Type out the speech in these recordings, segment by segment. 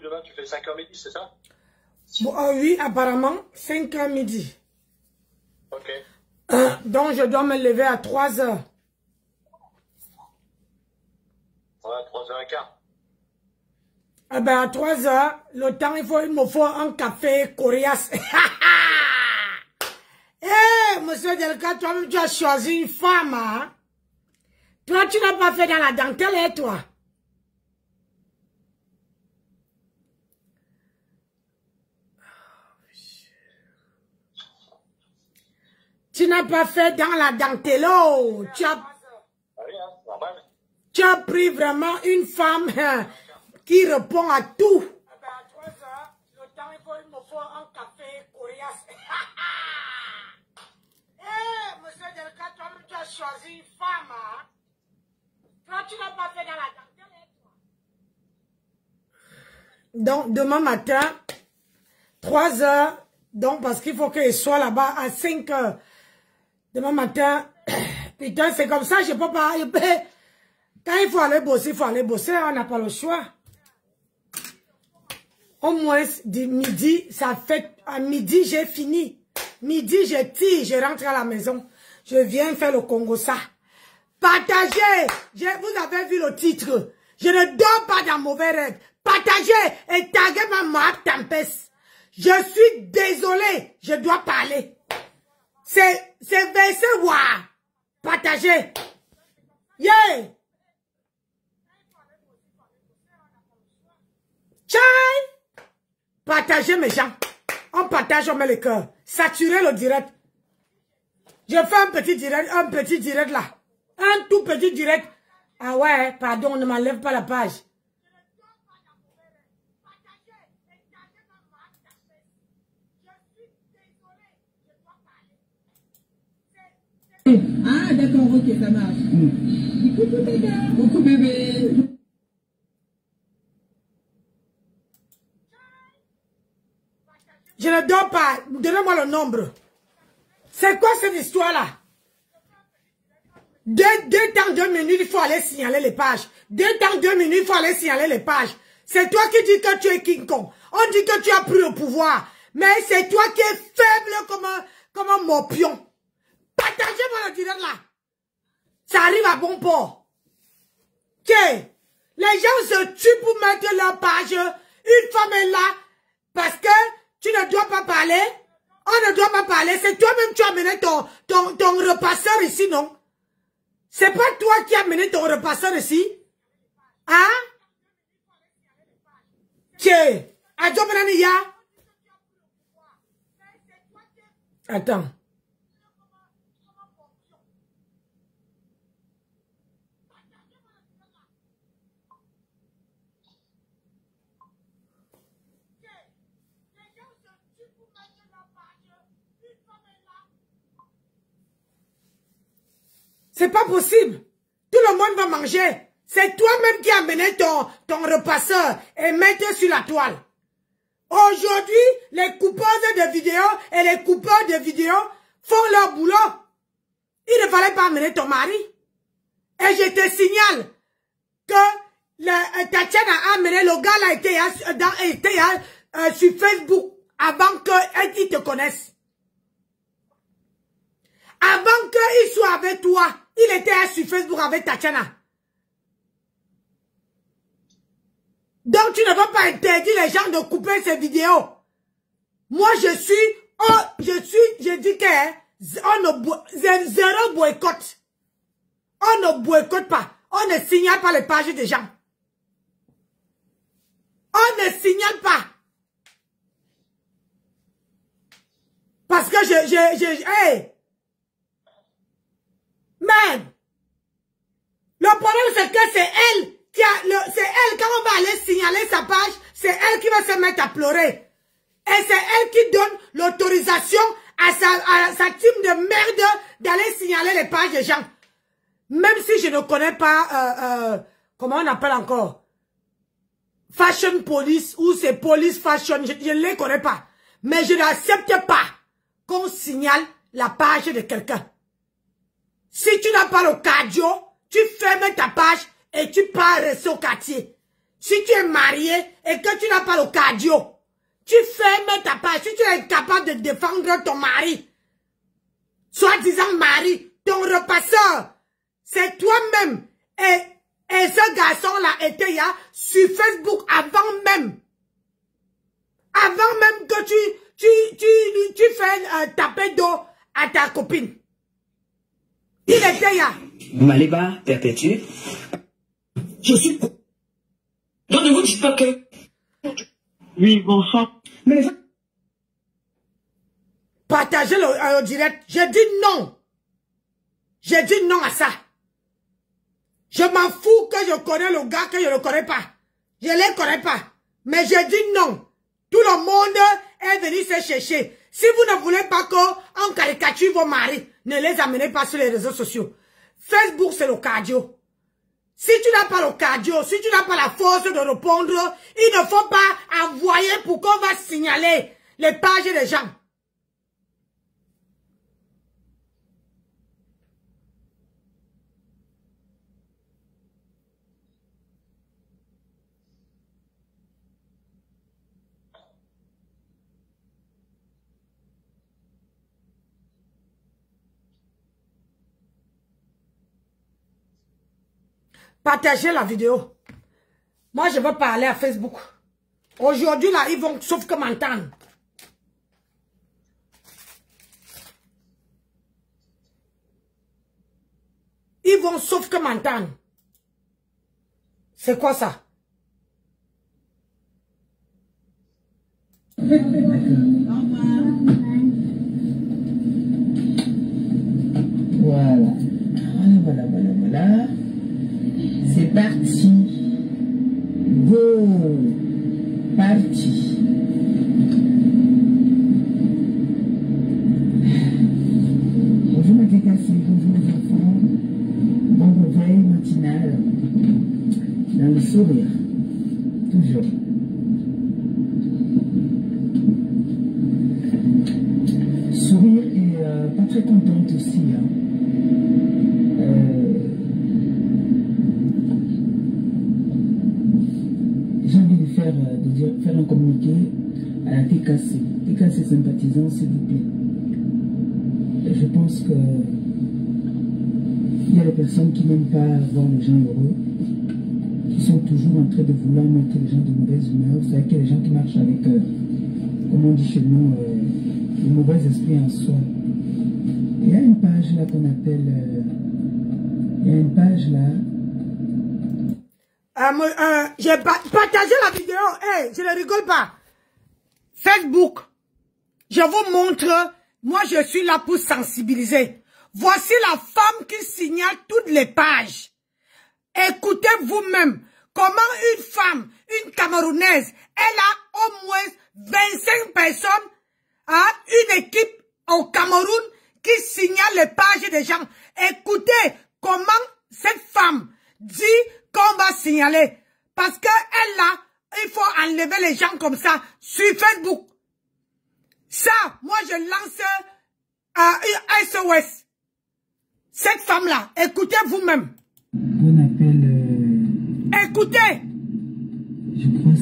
demain, tu fais 5h midi, c'est ça? Bon, oui, apparemment, 5h midi. Ok. Donc, je dois me lever à 3h. Ouais, 3h15. Eh ben, à 3h, le temps, il me faut un café coriace. Eh, monsieur Delka, toi-même, tu as choisi une femme, hein? Toi, tu n'as pas fait dans la dentelle, et toi? Tu n'as pas fait dans la dentelle, oh. Tu as pris vraiment une femme qui répond à tout. À 3h, le temps, il me faut un café coriace. Eh, monsieur Delka, toi-même, tu as choisi une femme, hein? Toi, tu n'as pas fait dans la dentelle, et toi? Donc, demain matin, 3h, donc, parce qu'il faut qu'elle soit là-bas à 5h. Demain matin, putain, c'est comme ça, je peux pas. Quand il faut aller bosser, on n'a pas le choix. Au moins, midi, ça fait, à midi, j'ai fini. Midi, je tire, je rentre à la maison. Je viens faire le Congo ça. Partagez, vous avez vu le titre. Je ne dors pas dans mauvais rêve. Partagez et taguez ma marque Tempest. Je suis désolé, je dois parler. C'est verset wa. Partagez. Yeah. Tchai. Partagez mes gens. On partage, on met le cœur. Saturez le direct. Je fais un petit direct là. Un tout petit direct. Ah ouais, pardon, ne m'enlève pas la page. Ah, d'accord, ok, ça marche. Coucou bébé. Coucou bébé. Je ne dors pas. Donnez-moi le nombre. C'est quoi cette histoire-là? 2 temps, 2 minutes, il faut aller signaler les pages. 2 temps, 2 minutes, il faut aller signaler les pages. C'est toi qui dis que tu es King Kong. On dit que tu as pris le pouvoir. Mais c'est toi qui es faible comme un morpion. Partagez-moi le direct là. Ça arrive à bon port. Ok. Les gens se tuent pour mettre leur page. Une femme est là. Parce que tu ne dois pas parler. On ne doit pas parler. C'est toi-même qui as amené ton repasseur ici, non? C'est pas toi qui as amené ton repasseur ici? Hein? Ok. Attends. C'est pas possible. Tout le monde va manger. C'est toi-même qui as amené ton repasseur et mettre sur la toile. Aujourd'hui, les coupeuses de vidéos et les coupeurs de vidéos font leur boulot. Il ne fallait pas amener ton mari. Et je te signale que Tatiana a amené le gars là était sur Facebook avant qu'ils te connaissent. Avant qu'il soit avec toi, il était sur Facebook avec Tatiana. Donc tu ne vas pas interdire les gens de couper ces vidéos. Moi je dis que zéro boycott. On ne boycotte pas. On ne signale pas les pages des gens. On ne signale pas. Parce que hey! Man! Le problème c'est que c'est elle qui a c'est elle, quand on va aller signaler sa page, c'est elle qui va se mettre à pleurer. Et c'est elle qui donne l'autorisation à sa team de merde d'aller signaler les pages des gens. Même si je ne connais pas, comment on appelle encore? Fashion Police ou c'est Police Fashion, je ne les connais pas. Mais je n'accepte pas qu'on signale la page de quelqu'un. Si tu n'as pas le cardio, tu fermes ta page et tu pars rester au quartier. Si tu es marié et que tu n'as pas le cardio, tu fermes ta page. Si tu es incapable de défendre ton mari, soi-disant mari, ton repasseur, c'est toi-même. Et ce garçon-là était là sur Facebook avant même. Avant même que tu fais taper dos à ta copine. Il était là. Maliba perpétue. Je suis... Donc ne vous dites pas que... Oui, bonsoir. Mais... Partagez le direct. J'ai dit non. J'ai dit non à ça. Je m'en fous que je connais le gars que je ne connais pas. Je ne les connais pas. Mais j'ai dit non. Tout le monde est venu se chercher. Si vous ne voulez pas qu'on caricature vos maris, ne les amenez pas sur les réseaux sociaux. Facebook, c'est le cardio. Si tu n'as pas le cardio, si tu n'as pas la force de répondre, il ne faut pas envoyer pour qu'on va signaler les pages des gens. Partagez la vidéo. Moi, je veux parler à Facebook. Aujourd'hui, là, ils vont sauf que m'entendre. Ils vont sauf que m'entendre. C'est quoi ça? Voilà. Voilà. C'est parti. Go. Parti. Bonjour ma Kékassi, bonjour les enfants. Bon réveil matinal. Dans le sourire. Toujours. Sourire et pas très contente aussi. Hein. J'ai envie de faire un communiqué à la TKC. TKC sympathisants, s'il vous plaît. Je pense que il y a des personnes qui n'aiment pas voir les gens heureux, qui sont toujours en train de vouloir mettre les gens de mauvaise humeur. Vous savez qu'il y a des gens qui marchent avec, comme on dit chez nous, le mauvais esprit en soi. Il y a une page là qu'on appelle... il y a une page là... J'ai partagé la vidéo. Hey, je ne rigole pas. Facebook. Je vous montre. Moi, je suis là pour sensibiliser. Voici la femme qui signale toutes les pages. Écoutez vous-même comment une femme, une Camerounaise, elle a au moins 25 personnes, hein, une équipe au Cameroun qui signale les pages des gens. Écoutez comment cette femme dit qu'on va signaler. Parce que elle là, il faut enlever les gens comme ça sur Facebook. Ça, moi je lance un SOS. Cette femme-là, écoutez vous-même. On appelle... Écoutez. Je crois que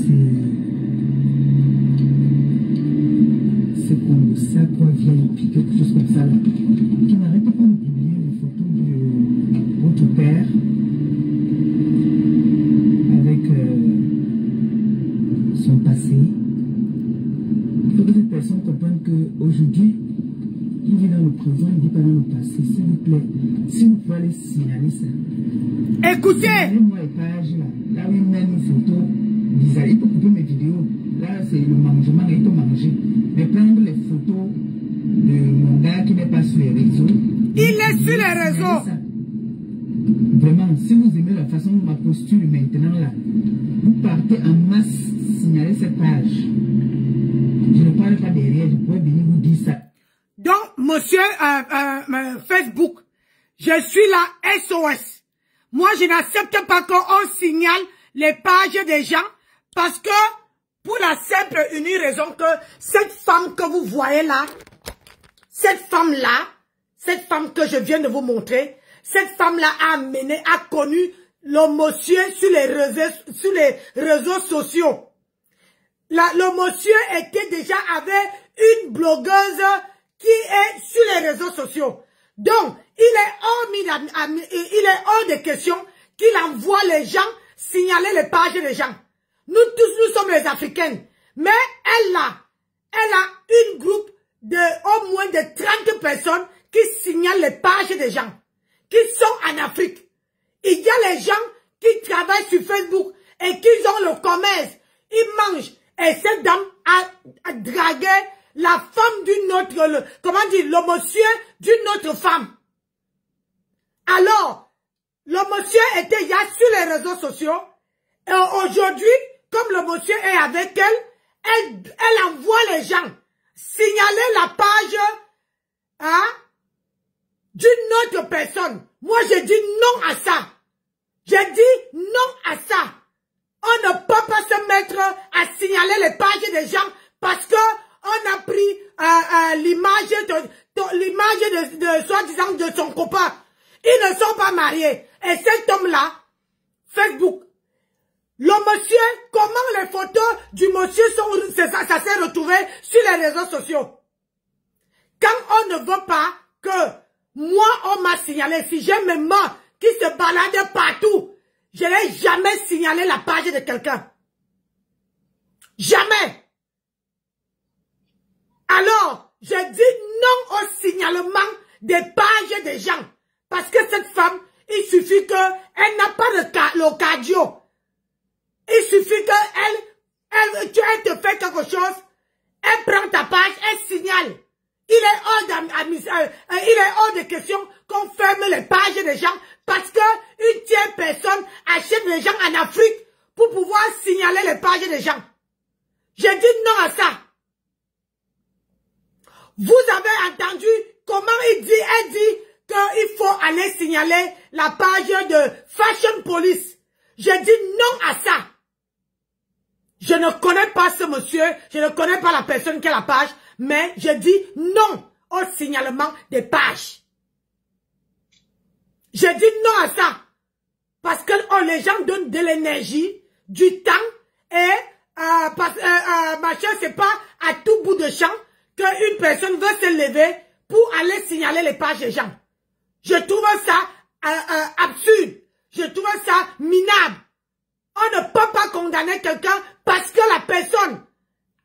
c'est comme ça, quoi, VIP, quelque chose comme ça, là. Qui n'arrête pas de publier les photos de votre père avec son passé. Il faut que cette personne comprenne qu'aujourd'hui, il vit dans le présent, il ne vit pas dans le passé. S'il vous plaît, si vous pouvez aller signaler ça. Écoutez. Signalez-moi les pages là où il met une photo bizarre. Il peut couper mes vidéos. Là, c'est le mangement, il peut manger. Mais prendre les photos de mon gars qui n'est pas sur les réseaux. Il est sur les réseaux. Vraiment, si vous aimez la façon de ma posture maintenant là, vous partez en masse signaler cette page. Je ne parle pas derrière, je pourrais venir vous dire ça. Donc, monsieur Facebook, je suis là SOS. Moi, je n'accepte pas qu'on signale les pages des gens parce que, pour la simple et unique raison que cette femme que vous voyez là, cette femme que je viens de vous montrer, cette femme-là a connu le monsieur sur les réseaux sociaux. Le monsieur était déjà avec une blogueuse qui est sur les réseaux sociaux. Donc, il est hors de question qu'il envoie les gens signaler les pages des gens. Nous tous, nous sommes les Africaines. Mais elle a une groupe de au moins de 30 personnes qui signalent les pages des gens, qui sont en Afrique. Il y a les gens qui travaillent sur Facebook et qui ont le commerce. Ils mangent. Et cette dame a dragué la femme d'une autre, comment dire, le monsieur d'une autre femme. Alors, le monsieur était il y a sur les réseaux sociaux. Et aujourd'hui, comme le monsieur est avec elle envoie les gens signaler la page d'une autre personne. Moi, j'ai dit non à ça. J'ai dit non à ça. On ne peut pas se mettre à signaler les pages des gens parce que on a pris l'image de soi-disant de son copain. Ils ne sont pas mariés. Et cet homme-là, Facebook, le monsieur, comment les photos du monsieur ça s'est retrouvé sur les réseaux sociaux? Quand on ne veut pas que moi, on m'a signalé, si j'ai mes mains qui se baladent partout, je n'ai jamais signalé la page de quelqu'un. Jamais. Alors, je dis non au signalement des pages des gens. Parce que cette femme, il suffit qu'elle n'a pas le cardio. Il suffit qu'elle te fait quelque chose, elle prend ta page, elle signale. Il est hors de question qu'on ferme les pages des gens parce qu'une tierce personne achète les gens en Afrique pour pouvoir signaler les pages des gens. J'ai dit non à ça. Vous avez entendu comment elle dit qu'il faut aller signaler la page de Fashion Police. J'ai dit non à ça. Je ne connais pas ce monsieur, je ne connais pas la personne qui a la page, mais je dis non au signalement des pages. Je dis non à ça. Parce que les gens donnent de l'énergie, du temps, et machin, c'est pas à tout bout de champ qu'une personne veut se lever pour aller signaler les pages des gens. Je trouve ça absurde. Je trouve ça minable. On ne peut pas condamner quelqu'un parce que la personne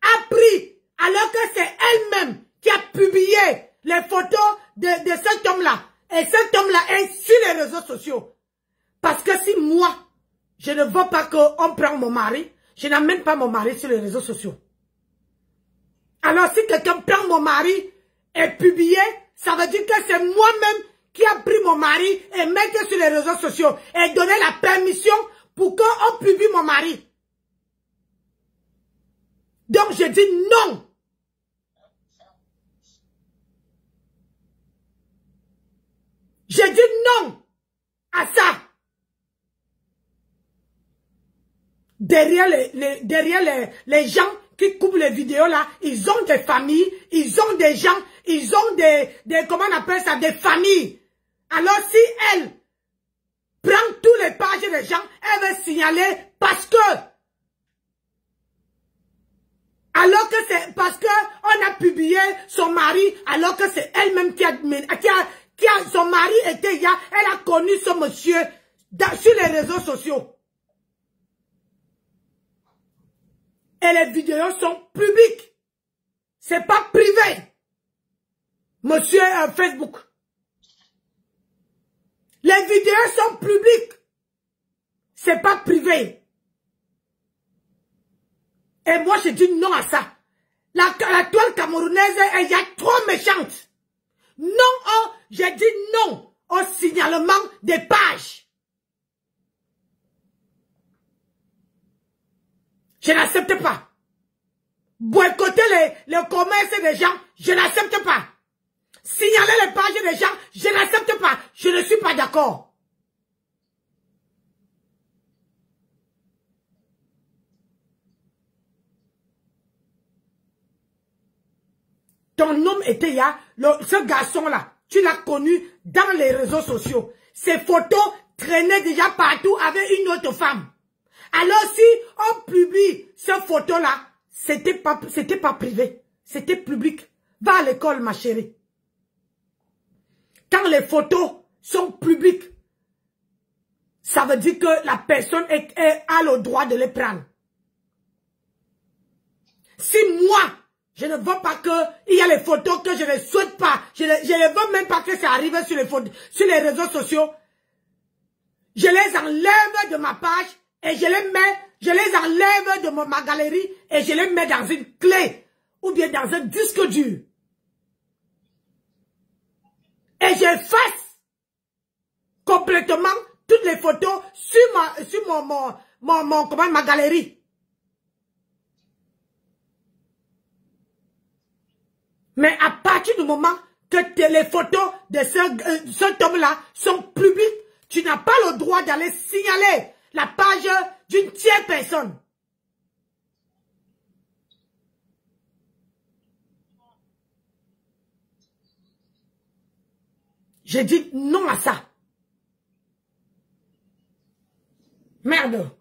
a pris, alors que c'est elle-même qui a publié les photos de cet homme-là. Et cet homme-là est sur les réseaux sociaux. Parce que si moi, je ne veux pas qu'on prenne mon mari, je n'amène pas mon mari sur les réseaux sociaux. Alors si quelqu'un prend mon mari et publié, ça veut dire que c'est moi-même qui a pris mon mari et mettre sur les réseaux sociaux et donner la permission pour qu'on publie mon mari. Donc je dis non. Je dis non à ça. Derrière les gens qui coupent les vidéos là, ils ont des familles, ils ont des gens, ils ont des comment on appelle ça, des familles. Alors si elle prend tous les pages des gens, elle va signaler parce que alors que c'est parce que on a publié son mari, alors que c'est elle-même qui a son mari était là, elle a connu ce monsieur sur les réseaux sociaux. Et les vidéos sont publiques. C'est pas privé. Monsieur Facebook. Les vidéos sont publiques. C'est pas privé. Et moi, je dis non à ça. La toile camerounaise, elle est trop méchante. Non, j'ai dit non au signalement des pages. Je n'accepte pas. Boycotter le commerce des gens, je n'accepte pas. Signaler les pages des gens, je n'accepte pas. Je ne suis pas d'accord. Ton homme était là, ce garçon-là, tu l'as connu dans les réseaux sociaux. Ses photos traînait déjà partout avec une autre femme. Alors si on publie cette photo-là, c'était pas privé, c'était public. Va à l'école, ma chérie. Quand les photos sont publiques, ça veut dire que la personne a le droit de les prendre. Si moi, je ne veux pas qu'il y a les photos que je ne souhaite pas, je ne veux même pas que ça arrive sur les réseaux sociaux, je les enlève de ma page et je les enlève de ma galerie et je les mets dans une clé ou bien dans un disque dur. Et j'efface complètement toutes les photos sur ma galerie. Mais à partir du moment que les photos de cet homme-là sont publiques, tu n'as pas le droit d'aller signaler la page d'une tierce personne. J'ai dit non à ça. Merde.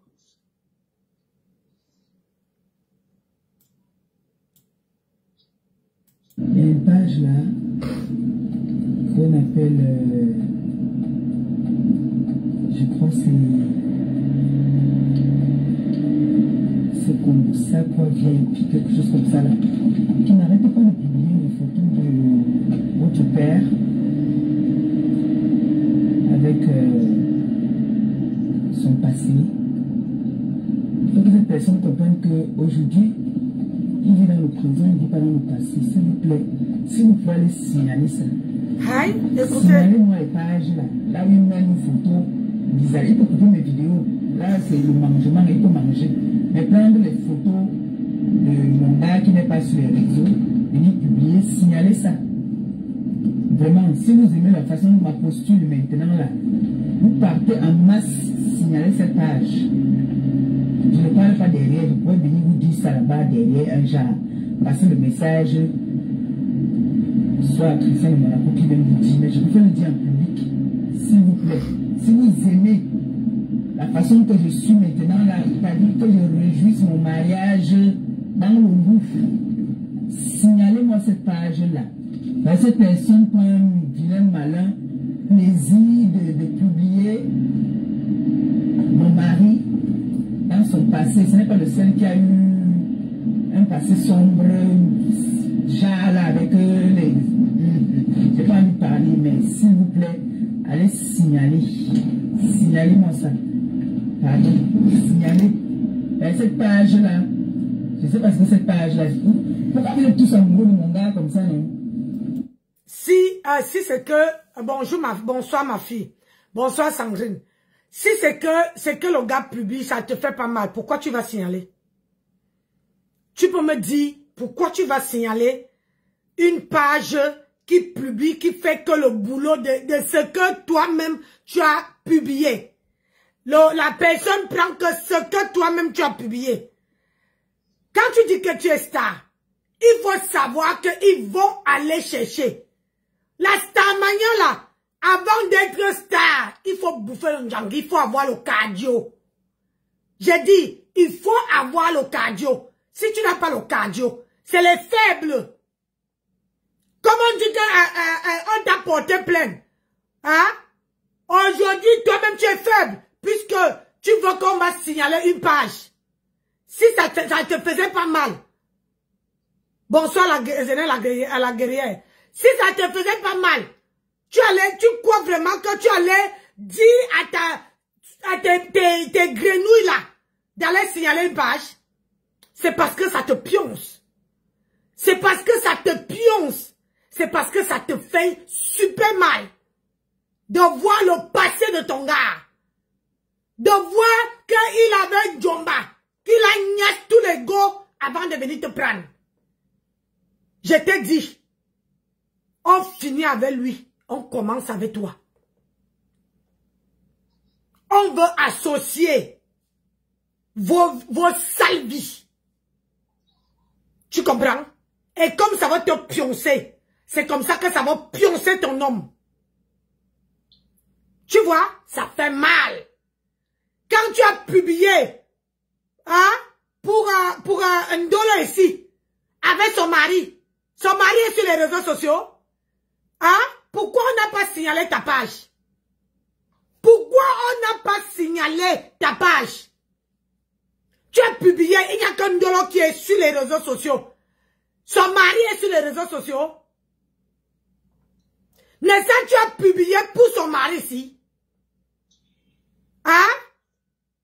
Il y a une page là qu'on appelle, je crois c'est comme ça quoi, VIP, quelque chose comme ça là, qui n'arrête pas de publier une photo de votre père avec son passé. Il faut que cette personne comprenne qu'aujourd'hui, il vit dans le présent, il ne vit pas dans le passé. S'il vous plaît, si vous pouvez aller signaler ça. Signalez-moi les pages là. Là où il met une photo bizarre. Il peut couper mes vidéos. Là, c'est le mangement, il peut manger. Mais prendre les photos de mon gars qui n'est pas sur les réseaux, venir publier, signaler ça. Vraiment, si vous aimez la façon de ma posture maintenant là, vous partez en masse signaler cette page. Je ne parle pas derrière, je pourrais venir vous dire ça là-bas derrière un genre. Passer le message, soit à Christian de Monaco qui vient vous dire, mais je préfère le dire en public, s'il vous plaît. Si vous aimez la façon que je suis maintenant là, c'est-à-dire que je réjouisse mon mariage dans le gouffre, signalez-moi cette page-là. Cette personne prend un vilain malin plaisir de publier mon mari dans son passé. Ce n'est pas le seul qui a eu un passé sombre, genre là, avec les... Je n'ai pas envie de parler, mais s'il vous plaît, allez signaler. Signalez-moi ça. Pardon, signalez. Cette page-là, je ne sais pas ce que cette page-là... Pourquoi vous êtes tous amoureux de mon gars comme ça, non? Si c'est que... bonsoir ma fille. Bonsoir Sandrine. Si c'est que le gars publie, ça te fait pas mal. Pourquoi tu vas signaler? Tu peux me dire pourquoi tu vas signaler une page qui publie, qui fait que le boulot de ce que toi-même tu as publié. La personne prend que ce que toi-même tu as publié. Quand tu dis que tu es star, il faut savoir qu'ils vont aller chercher. La starmania là, avant d'être star, il faut bouffer le njang, il faut avoir le cardio. J'ai dit, il faut avoir le cardio. Si tu n'as pas le cardio, c'est les faibles. Comment on dit qu'on t'a porté plainte? Hein? Aujourd'hui, toi-même tu es faible, puisque tu veux qu'on va signaler une page. Si ça te faisait pas mal. Bonsoir la guerrière. Si ça te faisait pas mal, tu crois vraiment que tu allais dire à tes grenouilles là, d'aller signaler une page? C'est parce que ça te pionce. C'est parce que ça te pionce. C'est parce que ça te fait super mal. De voir le passé de ton gars. De voir qu'il avait Djomba. Qu'il a niasse tous les go avant de venir te prendre. Je t'ai dit. On finit avec lui. On commence avec toi. On veut associer vos sales vies. Tu comprends? Et comme ça va te pioncer, c'est comme ça que ça va pioncer ton homme. Tu Tu vois, ça fait mal. Quand tu as publié, hein, pour un dollar ici, avec son mari est sur les réseaux sociaux, hein, pourquoi on n'a pas signalé ta page? Pourquoi on n'a pas signalé ta page? Tu as publié, il n'y a qu'un dollar qui est sur les réseaux sociaux. Son mari est sur les réseaux sociaux. Mais ça, tu as publié pour son mari ici. Hein?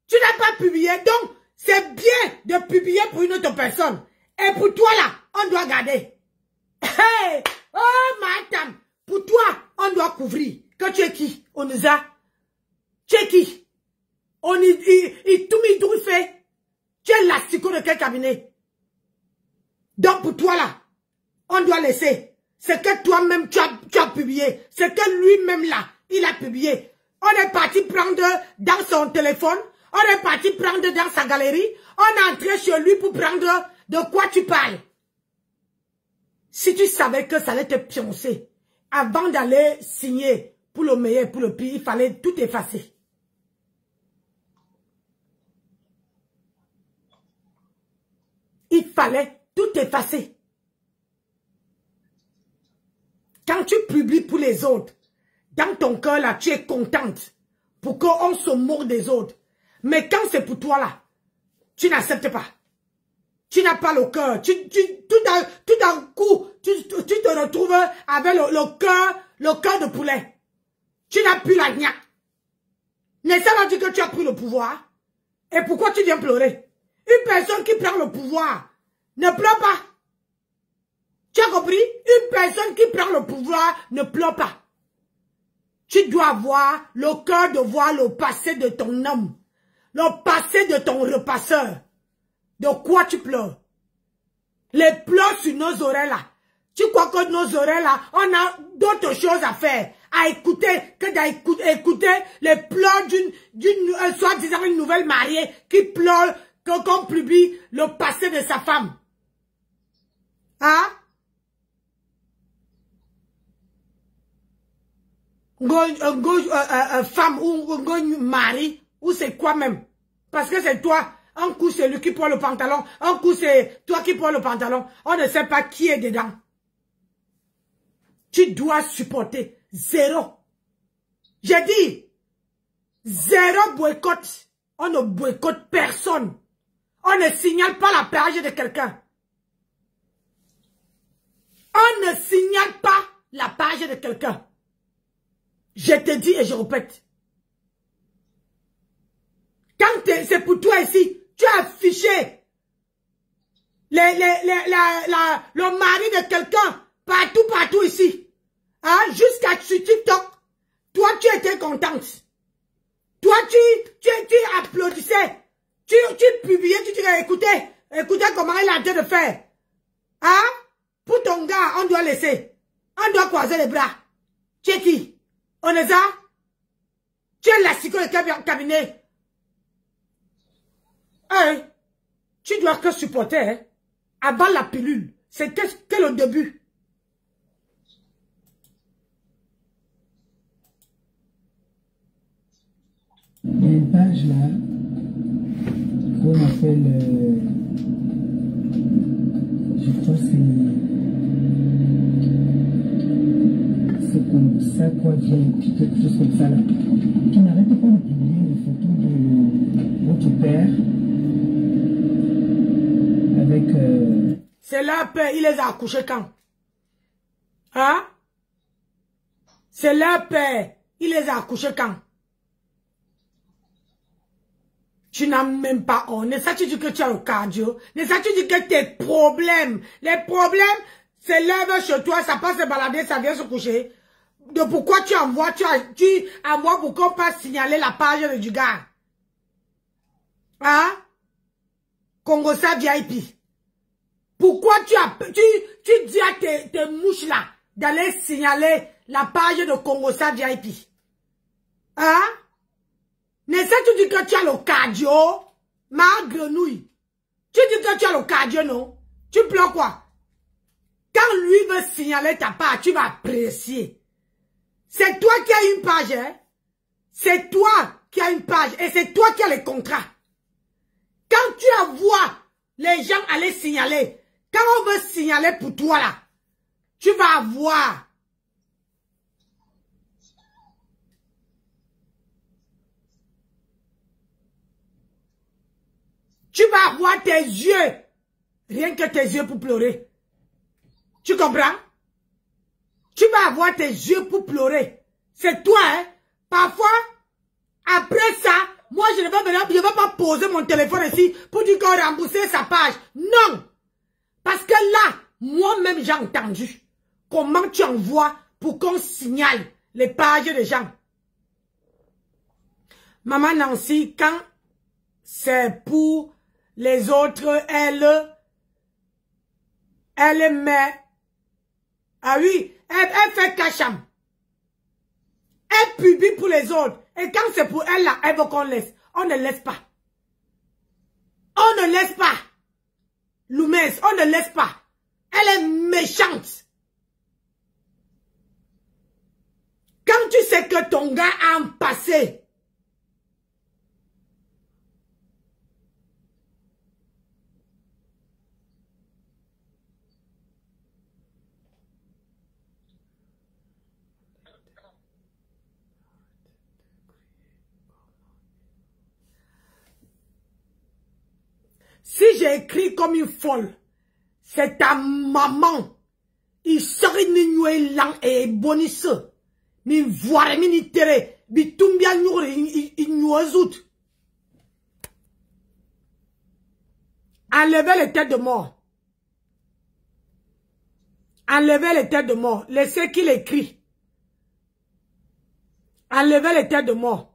Tu n'as pas publié. Donc, c'est bien de publier pour une autre personne. Et pour toi, là, on doit garder. Hey! Oh, madame! Pour toi, on doit couvrir. Que tu es qui? On nous a. Tu es qui? On tout fait. Tu es l'astico de quel cabinet? Donc, pour toi, là, on doit laisser. C'est que toi-même, tu as publié. C'est que lui-même, là, il a publié. On est parti prendre dans son téléphone. On est parti prendre dans sa galerie. On est entré chez lui pour prendre de quoi tu parles. Si tu savais que ça allait te pioncer, avant d'aller signer pour le meilleur, pour le pire, il fallait tout effacer. Il fallait tout effacer. Quand tu publies pour les autres, dans ton cœur là, tu es contente pour qu'on se moque des autres. Mais quand c'est pour toi là, tu n'acceptes pas. Tu n'as pas le cœur. Tout d'un coup, tu te retrouves avec le cœur de poulet. Tu n'as plus la gnaque. Mais ça veut dire que tu as pris le pouvoir. Et pourquoi tu viens pleurer? Une personne qui prend le pouvoir ne pleure pas. Tu as compris? Une personne qui prend le pouvoir ne pleure pas. Tu dois avoir le cœur de voir le passé de ton homme. Le passé de ton repasseur. De quoi tu pleures? Les pleurs sur nos oreilles là. Tu crois que nos oreilles là, on a d'autres choses à faire, à écouter, que d'écouter les pleurs d'une soi-disant une nouvelle mariée qui pleure qu'on publie le passé de sa femme. Hein? Femme ou mari, ou c'est quoi même? Parce que c'est toi. Un coup, c'est lui qui prend le pantalon. Un coup, c'est toi qui prends le pantalon. On ne sait pas qui est dedans. Tu dois supporter. Zéro. J'ai dit, zéro boycott. On ne boycotte personne. On ne signale pas la page de quelqu'un. On ne signale pas la page de quelqu'un. Je te dis et je répète. Quand c'est pour toi ici, tu as affiché le mari de quelqu'un partout ici. Hein? Jusqu'à sur TikTok. Toi, tu étais contente. Toi, tu applaudissais. Tu publiais, tu disais, écoutez comment il a dit de faire. Hein? Pour ton gars, on doit laisser. On doit croiser les bras. Tu es qui? On est ça? Tu es la psycho de cabinet. Hey, tu dois que supporter, hein? Avant la pilule. C'est que le début. Il y a une page là qu'on appelle, je crois c'est comme ça, quoi, quelque chose comme ça là, qui n'arrête pas de publier les photos de votre père avec... C'est leur père, il les a accouchés quand? Hein? C'est leur père, il les a accouchés quand? Tu n'as même pas honte. Ne ça tu dis que tu as le cardio? Ne ça tu dis que tes problèmes, les problèmes s'élèvent chez toi, ça passe se balader, ça vient se coucher. De pourquoi tu envoies, tu envoies pour qu'on puisse signaler la page du gars? Hein? Congosa VIP. Pourquoi tu dis à tes mouches là d'aller signaler la page de Congosa VIP? Hein? Mais ça, tu dis que tu as le cardio, ma grenouille. Tu dis que tu as le cardio, non? Tu pleures quoi? Quand lui veut signaler ta page, tu vas apprécier. C'est toi qui as une page, hein? c'est toi qui as une page et c'est toi qui as les contrats. Quand tu vois les gens aller signaler, quand on veut signaler pour toi là, tu vas avoir. Tu vas avoir tes yeux, rien que tes yeux pour pleurer. Tu comprends? Tu vas avoir tes yeux pour pleurer. C'est toi, hein? Parfois, après ça, moi je ne vais pas poser mon téléphone ici pour dire qu'on rembourse sa page. Non! Parce que là, moi-même j'ai entendu comment tu envoies pour qu'on signale les pages des gens. Maman Nancy, quand c'est pour les autres, elle met... Ah oui, elle fait cacham. Elle publie pour les autres. Et quand c'est pour elle là, elle veut qu'on laisse. On ne laisse pas. On ne laisse pas. Loumès, on ne laisse pas. Elle est méchante. Quand tu sais que ton gars a un passé, si j'ai écrit comme une folle, c'est ta maman. Il serait ni lang et bonisse. Mi voire mi ni tere. Bi tumbia nyore inouazout. Enlevez les têtes de mort. Enlevez les têtes de mort. Laissez qu'il écrit. Enlevez les têtes de mort.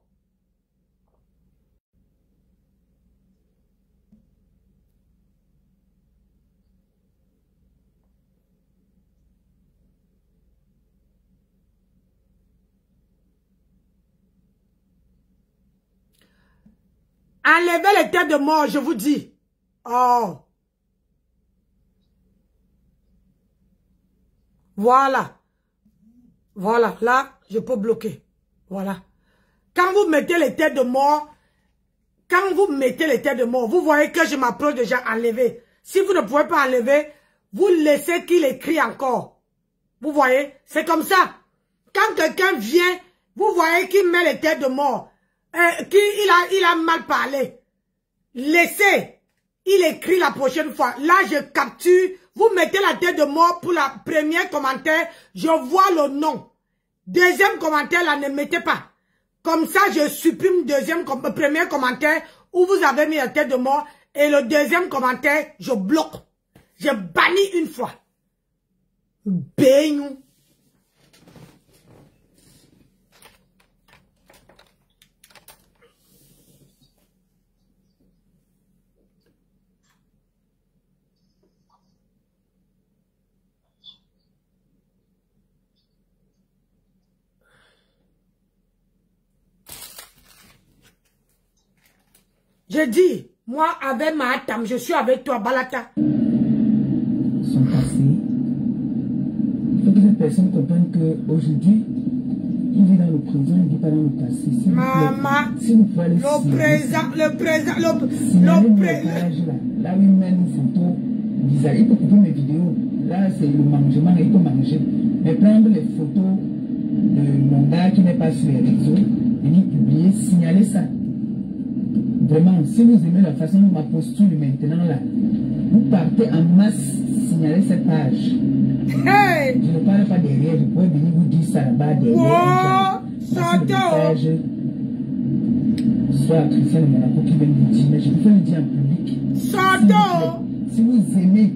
Enlevez les têtes de mort, je vous dis. Oh. Voilà. Voilà. Là, je peux bloquer. Voilà. Quand vous mettez les têtes de mort, vous voyez que je m'approche déjà enlever. Si vous ne pouvez pas enlever, vous laissez qu'il écrit encore. Vous voyez? C'est comme ça. Quand quelqu'un vient, vous voyez qu'il met les têtes de mort. Il a mal parlé. Laissez. Il écrit la prochaine fois. Là, je capture. Vous mettez la tête de mort pour la première commentaire. Je vois le nom. Deuxième commentaire, là, ne mettez pas. Comme ça, je supprime premier commentaire où vous avez mis la tête de mort. Et le deuxième commentaire, je bloque. Je bannis une fois. Bénou. Je dis, moi, avec ma Atam, je suis avec toi, Balata. Son passé. Il faut que cette personne comprenne qu'aujourd'hui, il vit dans le présent, il ne vit pas dans le passé. Maman, si vous pouvez aller là où il met une photo, il peut couper mes vidéos. Là, c'est le mangement, il peut manger. Mais prendre les photos de mon gars qui n'est pas sur les réseaux, venir publier, signaler ça. Vraiment, si vous aimez la façon dont ma posture maintenant là, vous partez en masse signaler cette page. Hey! Je ne parle pas derrière, je pourrais venir vous dire ça là-bas derrière. Soit Christian Monaco qui vient vous dire, mais je peux le dire en public. Si vous aimez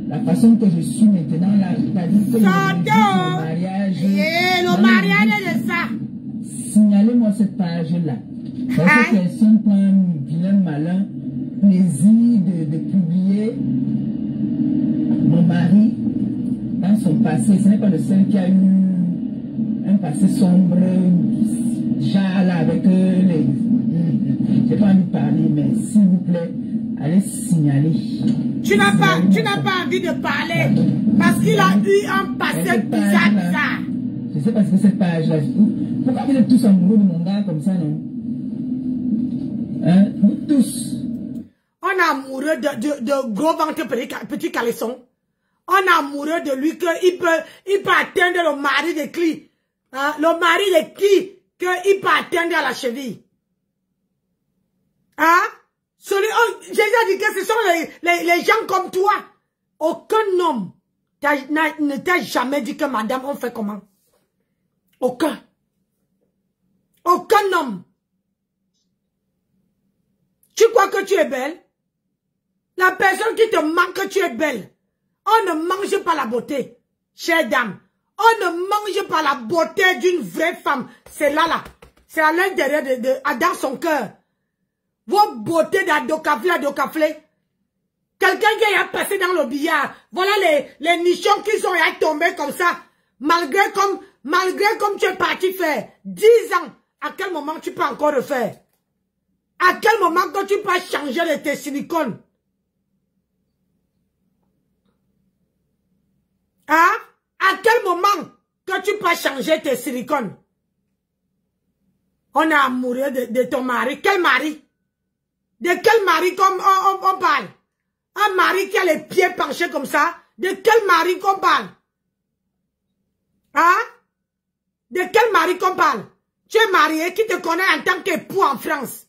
la façon que je suis maintenant là, c'est-à-dire que le mariage. Le mariage est de ça. Signalez-moi cette page là. Parce que personne prend un vilain malin plaisir de publier mon mari dans son passé. Ce n'est pas le seul qui a eu un passé sombre, genre là avec les... Je n'ai pas envie de parler, mais s'il vous plaît, allez signaler. Tu n'as pas envie de parler parce qu'il a eu un passé bizarre. Je sais pas ce que cette page-là. Pourquoi vous êtes tous amoureux de mon gars comme ça, non? Hein? Vous tous. On est amoureux de gros ventre petit caleçon. On est amoureux de lui qu'il peut atteindre le mari de qui? Hein? Le mari de qui qu'il peut atteindre à la cheville? Hein? J'ai déjà dit que ce sont les gens comme toi. Aucun homme ne t'a jamais dit que madame, on fait comment? Aucun. Aucun homme. Tu crois que tu es belle? La personne qui te manque que tu es belle. On ne mange pas la beauté, chère dame. On ne mange pas la beauté d'une vraie femme. C'est là. C'est à l'intérieur dans son cœur. Vos beautés d'adocaflé. Quelqu'un qui a passé dans le billard. Voilà les nichons qui sont tombés comme ça. Malgré comme tu es parti faire 10 ans. À quel moment tu peux encore le faire? À quel moment que tu peux changer de tes silicones? Hein? À quel moment que tu peux changer tes silicones? On est amoureux de ton mari. Quel mari? De quel mari comme on parle? Un mari qui a les pieds penchés comme ça? De quel mari qu'on parle? Hein? De quel mari qu'on parle? Tu es marié qui te connaît en tant qu'époux en France.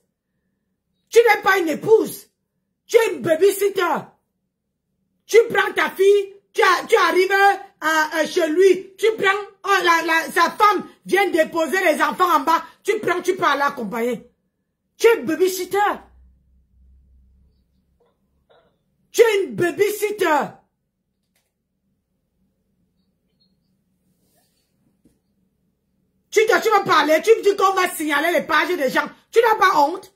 Tu n'es pas une épouse. Tu es une babysitter. Tu prends ta fille, tu arrives chez lui, tu prends, sa femme vient déposer les enfants en bas, tu prends, tu peux aller accompagner. Tu es une babysitter. Tu es une babysitter. Tu vas parler, tu me dis qu'on va signaler les pages des gens. Tu n'as pas honte?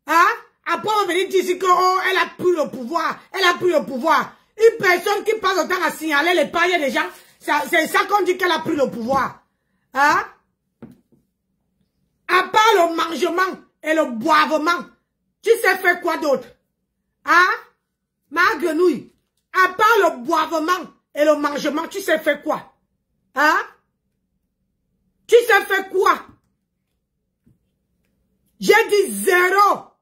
Hein? Après, on va venir dire que oh, elle a pris le pouvoir. Elle a pris le pouvoir. Une personne qui passe autant à signaler les pages des gens, c'est ça qu'on dit qu'elle a pris le pouvoir. Hein? À part le mangement et le boivement, tu sais faire quoi d'autre? Hein? Ma grenouille, à part le boivement et le mangement, tu sais faire quoi? Hein? Tu sais faire quoi? J'ai dit 0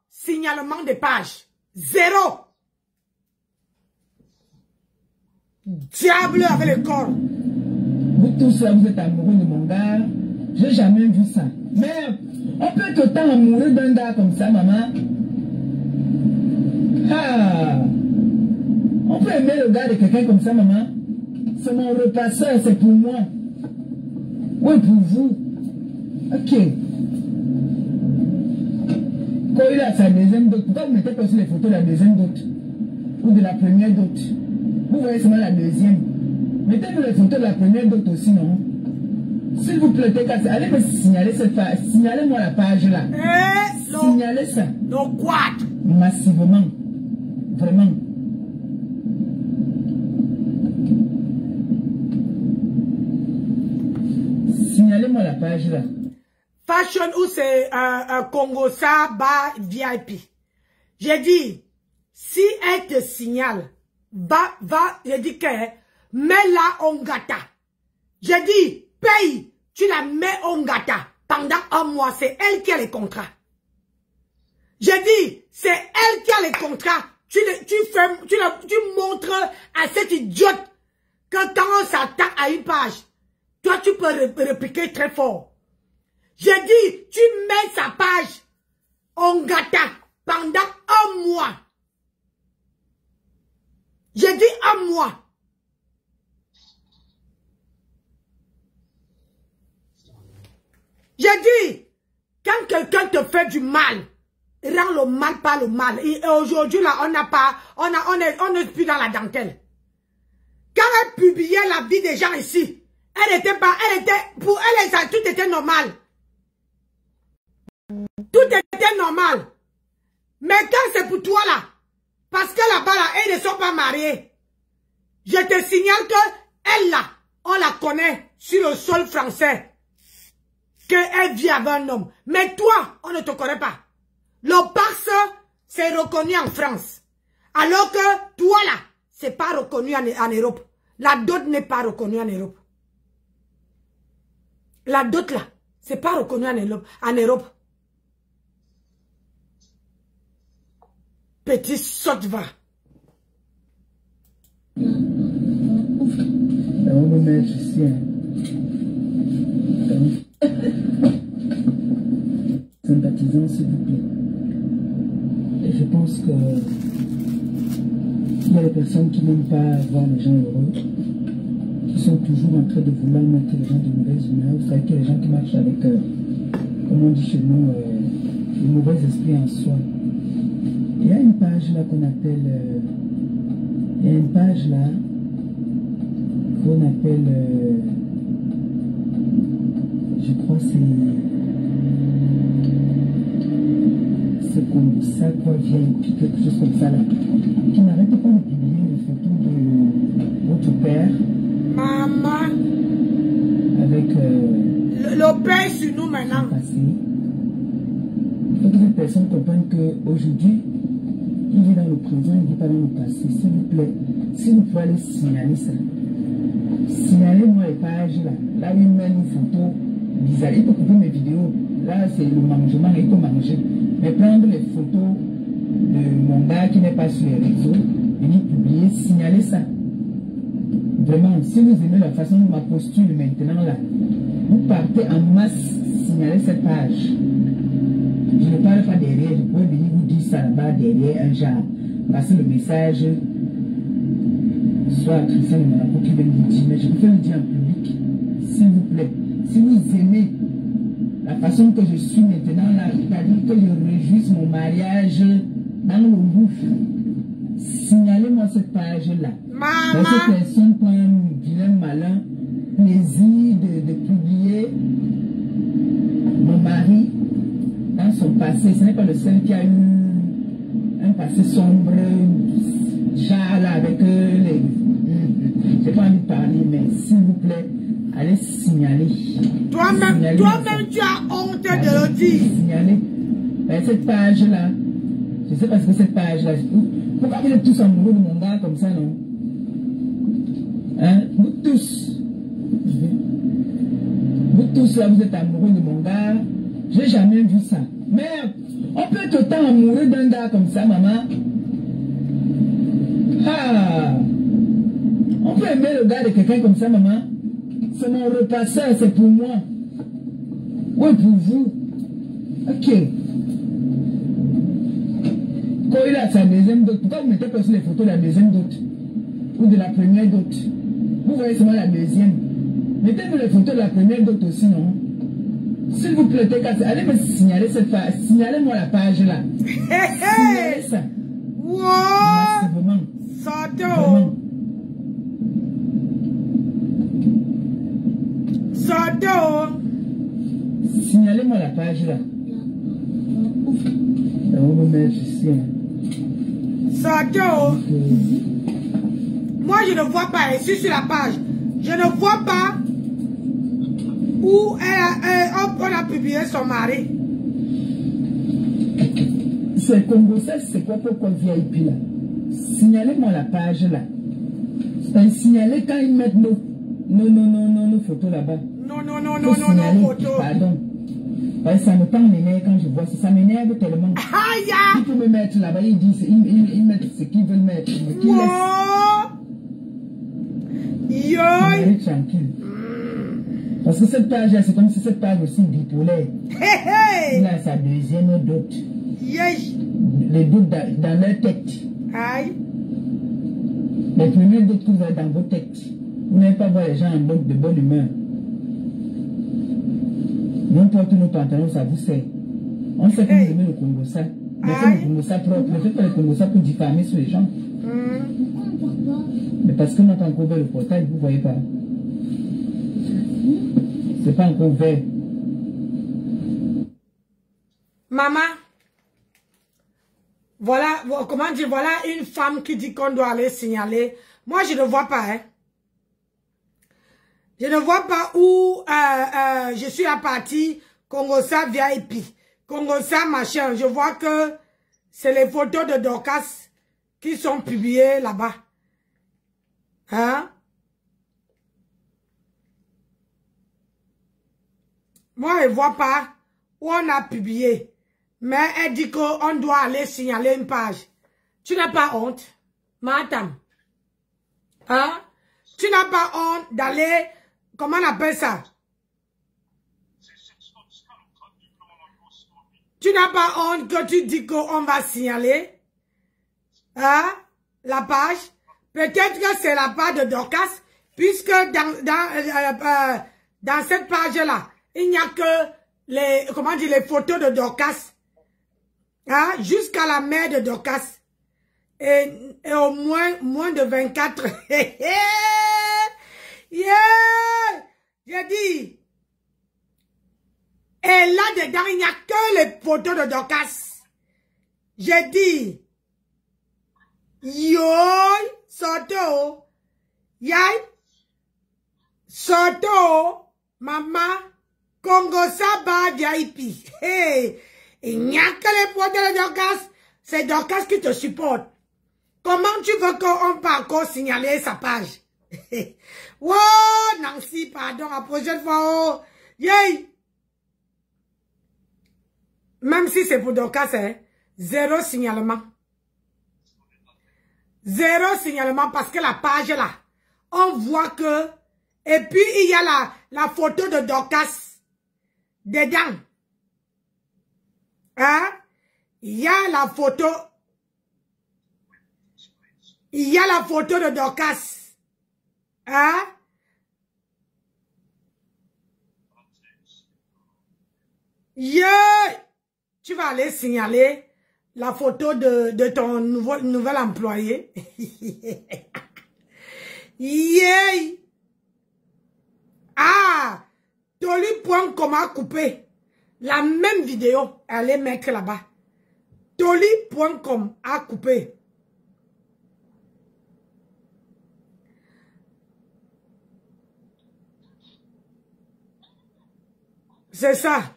signalement de pages. 0. Diable avec le corps. Vous tous là, vous êtes amoureux de mon gars. J'ai jamais vu ça. Mais on peut être autant amoureux d'un gars comme ça, maman. Ah. On peut aimer le gars de quelqu'un comme ça, maman. C'est mon repasseur, c'est pour moi. Oui, pour vous. Ok. Quand il a sa deuxième dot, pourquoi vous ne mettez pas sur les photos de la deuxième dot? Ou de la première dot? Vous voyez seulement la deuxième. Mettez-nous les photos de la première dot aussi, non? S'il vous plaît, allez me signaler cette page. Signalez-moi la page là. Signalez ça. Donc quoi? Massivement. Vraiment. Signalez-moi la page là. Fashion ou c'est Congo ça bas VIP. J'ai dit, si elle te signale, j'ai dit que mets-la en gata. J'ai dit, paye, tu la mets en gata. Pendant un mois, c'est elle qui a les contrats. J'ai dit, c'est elle qui a les contrats. Tu montres à cette idiote que quand on s'attaque à une page, toi tu peux répliquer très fort. J'ai dit, tu mets sa page en gata pendant un mois. J'ai dit un mois. J'ai dit, quand quelqu'un te fait du mal, rends le mal par le mal. Et aujourd'hui, là, on n'est plus dans la dentelle. Quand elle publiait la vie des gens ici, pour elle, tout était normal. Tout était normal. Mais quand c'est pour toi, là, parce que là-bas, là, elles ne sont pas mariées, je te signale que elle, là, on la connaît sur le sol français. Qu'elle vit avec un homme. Mais toi, on ne te connaît pas. Le Pax, c'est reconnu en France. Alors que toi, là, c'est pas reconnu en Europe. La dot n'est pas reconnue en Europe. La dot là, c'est pas reconnu en Europe. Petit sotte va. On me met ici. Sympathisants, s'il vous plaît. Et je pense que il y a des personnes qui n'aiment pas voir les gens heureux, qui sont toujours en train de vouloir mettre les gens de mauvaise humeur. Vous savez qu'il y a des gens qui marchent avec, comme on dit chez nous, le mauvais esprit en soi. Il y a une page là qu'on appelle, il y a une page là qu'on appelle, je crois c'est comme ça, quoi, vient, quelque chose comme ça là, qui n'arrête pas de publier les photos de votre père. Maman. Avec le père sur nous maintenant. Passé. Il faut que les personnes comprennent qu'aujourd'hui, il vit dans le présent, il vit pas dans le passé. S'il vous plaît, si vous pouvez aller signaler ça. Signalez-moi les pages là. Là où il met une photo bizarre. Il peut couper mes vidéos. Là, c'est le mangement, il peut manger. Mais prendre les photos de mon gars qui n'est pas sur les réseaux, venir publier, signaler ça. Vraiment, si vous aimez la façon de ma posture maintenant là, vous partez en masse signaler cette page. Je ne parle pas derrière, je pourrais venir vous dire ça là-bas derrière un genre. Parce que le message, soit Christian de Monaco qui vient vous dire, mais je peux le dire en public, s'il vous plaît. Si vous aimez la façon que je suis maintenant là, c'est-à-dire que je réjouisse mon mariage dans le bouffe, signalez-moi cette page-là. Maman! Cette personne prend un vilain malin plaisir de publier mon mari dans son passé. Ce n'est pas le seul qui a eu un passé sombre, genre là, avec les... Je n'ai pas envie de parler, mais s'il vous plaît, allez signaler. Toi-même, tu as honte de le dire. Signaler. Cette page-là, je sais pas ce que cette page-là... Pourquoi vous êtes tous amoureux de mon gars comme ça, non? Hein? Vous tous. Vous tous là, vous êtes amoureux de mon gars. J'ai jamais vu ça. Mais on peut être autant amoureux d'un gars comme ça, maman. Ah! On peut aimer le gars de quelqu'un comme ça, maman. C'est mon repasseur, c'est pour moi. Oui, pour vous. Ok. Quand il a sa deuxième dot, pourquoi vous ne mettez pas sur les photos de la deuxième dot? Ou de la première dot? Vous voyez seulement la deuxième. Mettez-vous les photos de la première dot aussi, non? S'il vous plaît, allez me signaler cette page. Signalez-moi la page là. Signalez ça. Wow! Vraiment. Soto! Soto! Signalez-moi la page là. On va mettre ici. Soto! Moi, je ne vois pas, ici sur la page, je ne vois pas où on a publié son mari. C'est Congo, ça c'est quoi pourquoi VIP là? Signalez-moi la page là. C'est signaler quand ils mettent nos photos là-bas. Non, photos. Pardon. Ouais, ça me tend les nerfs quand je vois ça. Ça m'énerve tellement. Aïe! Ils peuvent me mettre là-bas, ils disent, ils mettent ce qu'ils veulent mettre. Yo! Tranquille. Parce que cette page-là, c'est comme si cette page aussi bipolaire. Il a sa deuxième dot. Les doutes dans leur tête. Aïe. Les premiers doutes que vous avez dans vos têtes. Vous n'allez pas voir les gens de bonne humeur. N'importe nos pantalons, ça vous sert. On sait que vous aimez le Congo ça. Mais c'est le Congo ça propre. Ne faites pas le Congo ça pour diffamer sur les gens. Mais parce qu'on n'a pas encore ouvert le portail, vous ne voyez pas. C'est pas encore ouvert. Maman, voilà, comment dire, voilà une femme qui dit qu'on doit aller signaler. Moi, je ne vois pas, hein. Je ne vois pas où je suis à partie Congosa VIP, Congosa machin. Je vois que c'est les photos de Dorcas qui sont publiées là-bas. Hein? Moi, je ne vois pas où on a publié. Mais elle dit qu'on doit aller signaler une page. Tu n'as pas honte, madame? Hein? Tu n'as pas honte d'aller, comment on appelle ça? Tu n'as pas honte que tu dis qu'on va signaler? Hein? La page? Peut-être que c'est la page de Dorcas, puisque dans cette page-là, il n'y a que les, comment dire, les photos de Dorcas. Hein? Jusqu'à la mère de Dorcas. Et au moins de 24. Yeah! J'ai dit. Et là-dedans, il n'y a que les photos de Dorcas. J'ai dit. Yo, Soto. Yay. Soto. Maman. Congo Saba VIP. Hey. Il n'y a que les photos de Dorcas. C'est Dorcas qui te supporte. Comment tu veux qu'on peut encore signaler sa page? Oh, Nancy, pardon, la prochaine fois, oh. Yay! Même si c'est pour Dorcas, hein, 0 signalement. 0 signalement parce que la page là, on voit que, et puis il y a la photo de Dorcas dedans. Hein? Il y a la photo. Il y a la photo de Dorcas. Hein? Yeah! Tu vas aller signaler la photo de ton nouvel employé. Yeah! Ah! Toli.com a coupé. La même vidéo, allez mettre là-bas. Toli.com a coupé. C'est ça.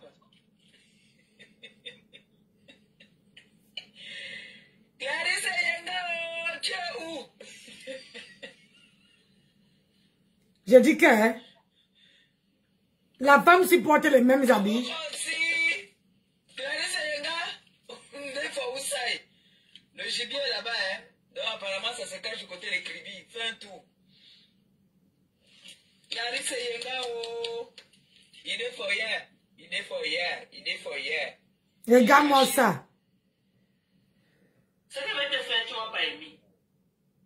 Je dis que hein, la femme s'y porte les mêmes habits. Le gibier là-bas, hein. Donc apparemment ça se cache du côté des cribis. Fais un tour. Clarisse Yenga, oh. Il est foyer. Il est foyer. Il est foyer. Regarde-moi ça. Ce que je vais te faire, tu n'as pas aimé.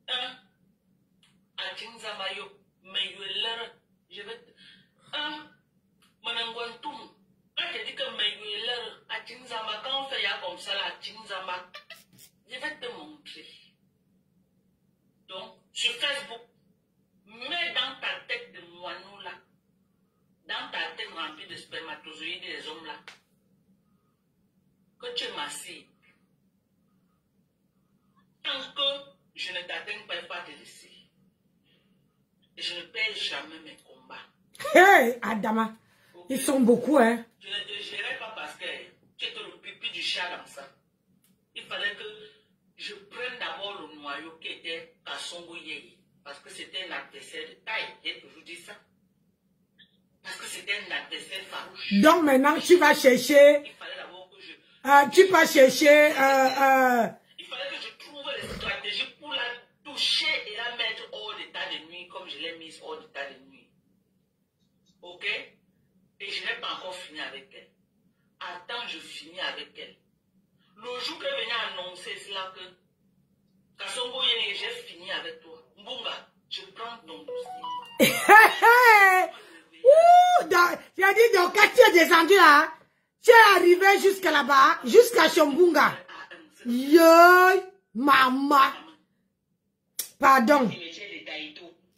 Hein? Atinzamayo. Mais je vais te. Hein? Manangontoum. Quand je dis que Mayueler, Atinzama, quand on fait ya comme ça, là, Atinzama, je vais te montrer. Donc, sur Facebook, mets dans ta tête de moineau là, dans ta tête remplie de spermatozoïdes des hommes là, que tu es massif. Tant que je ne t'atteins pas de laisser. Et je ne perds jamais mes combats. Hey, Adama, okay. Ils sont beaucoup, hein. Je ne te gérais pas parce que tu étais le pipi du chat dans ça. Il fallait que je prenne d'abord le noyau qui était Kassongo Yeye. Parce que c'était un adversaire de taille. J'ai toujours dit ça. Parce que c'était un adversaire farouche. Donc maintenant, tu vas chercher... Il fallait d'abord que je... tu vas chercher... Il fallait que je trouve les stratégies pour la toucher et la mettre hors d'état de nuit comme je l'ai mise hors d'état de nuit. Ok? Et je n'ai pas encore fini avec elle. Attends, je finis avec elle. Le jour qu'elle venait annoncer cela que Kassongo Yeye, j'ai fini avec toi. Mbunga, je prends ton dossier. J'ai dit, donc, quand tu es descendu là, tu es arrivé jusqu'à là-bas, jusqu'à Chombunga. Yo, maman. Pardon.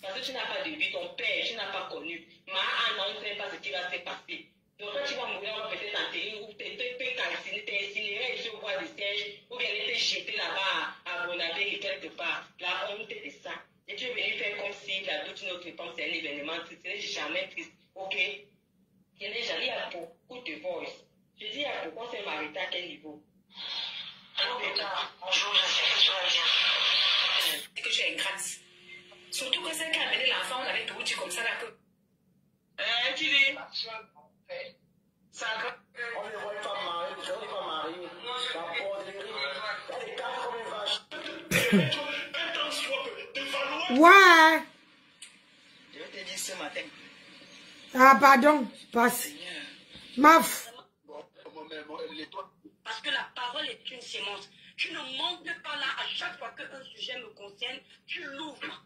Parce que tu n'as pas de vie, ton père, tu n'as pas connu. Ma on ne sait pas ce qui va se passer. Donc quand tu vas mourir, on va peut-être enterrer ou peut-être calciner, t'incinérer ici au bois de siège, ou bien te jeter là-bas à Bonabé quelque part. La honte de ça. Et tu es venu faire comme si la doute notre réponse c'est un événement triste. Ce n'est jamais triste. Ok? Je n'ai jamais à beaucoup de voice. Je dis à pourquoi c'est m'arrêter à quel niveau? Alors, bonjour, je sais que tu vas bien. Et que tu es ingrate. Surtout que c'est qu'à amener l'enfant, on avait tout dit comme ça là que. Tu dis. Ouais. Je vais te dire ce matin. Ah, pardon. Passe. Maf. Parce que la parole est une sémence. Tu ne montes pas là à chaque fois qu'un sujet me concerne, tu l'ouvres.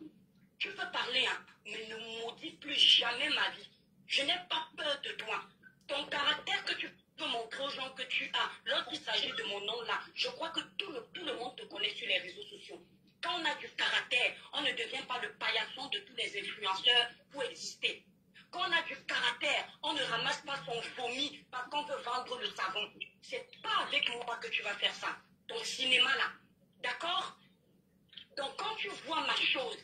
Tu peux parler, hein, mais ne maudis plus jamais ma vie. Je n'ai pas peur de toi. Ton caractère que tu peux montrer aux gens que tu as, lorsqu'il s'agit de mon nom là, je crois que tout le monde te connaît sur les réseaux sociaux. Quand on a du caractère, on ne devient pas le paillasson de tous les influenceurs pour exister. Quand on a du caractère, on ne ramasse pas son vomi parce qu'on veut vendre le savon. C'est pas avec moi que tu vas faire ça. Ton cinéma là. D'accord? Donc quand tu vois ma chose,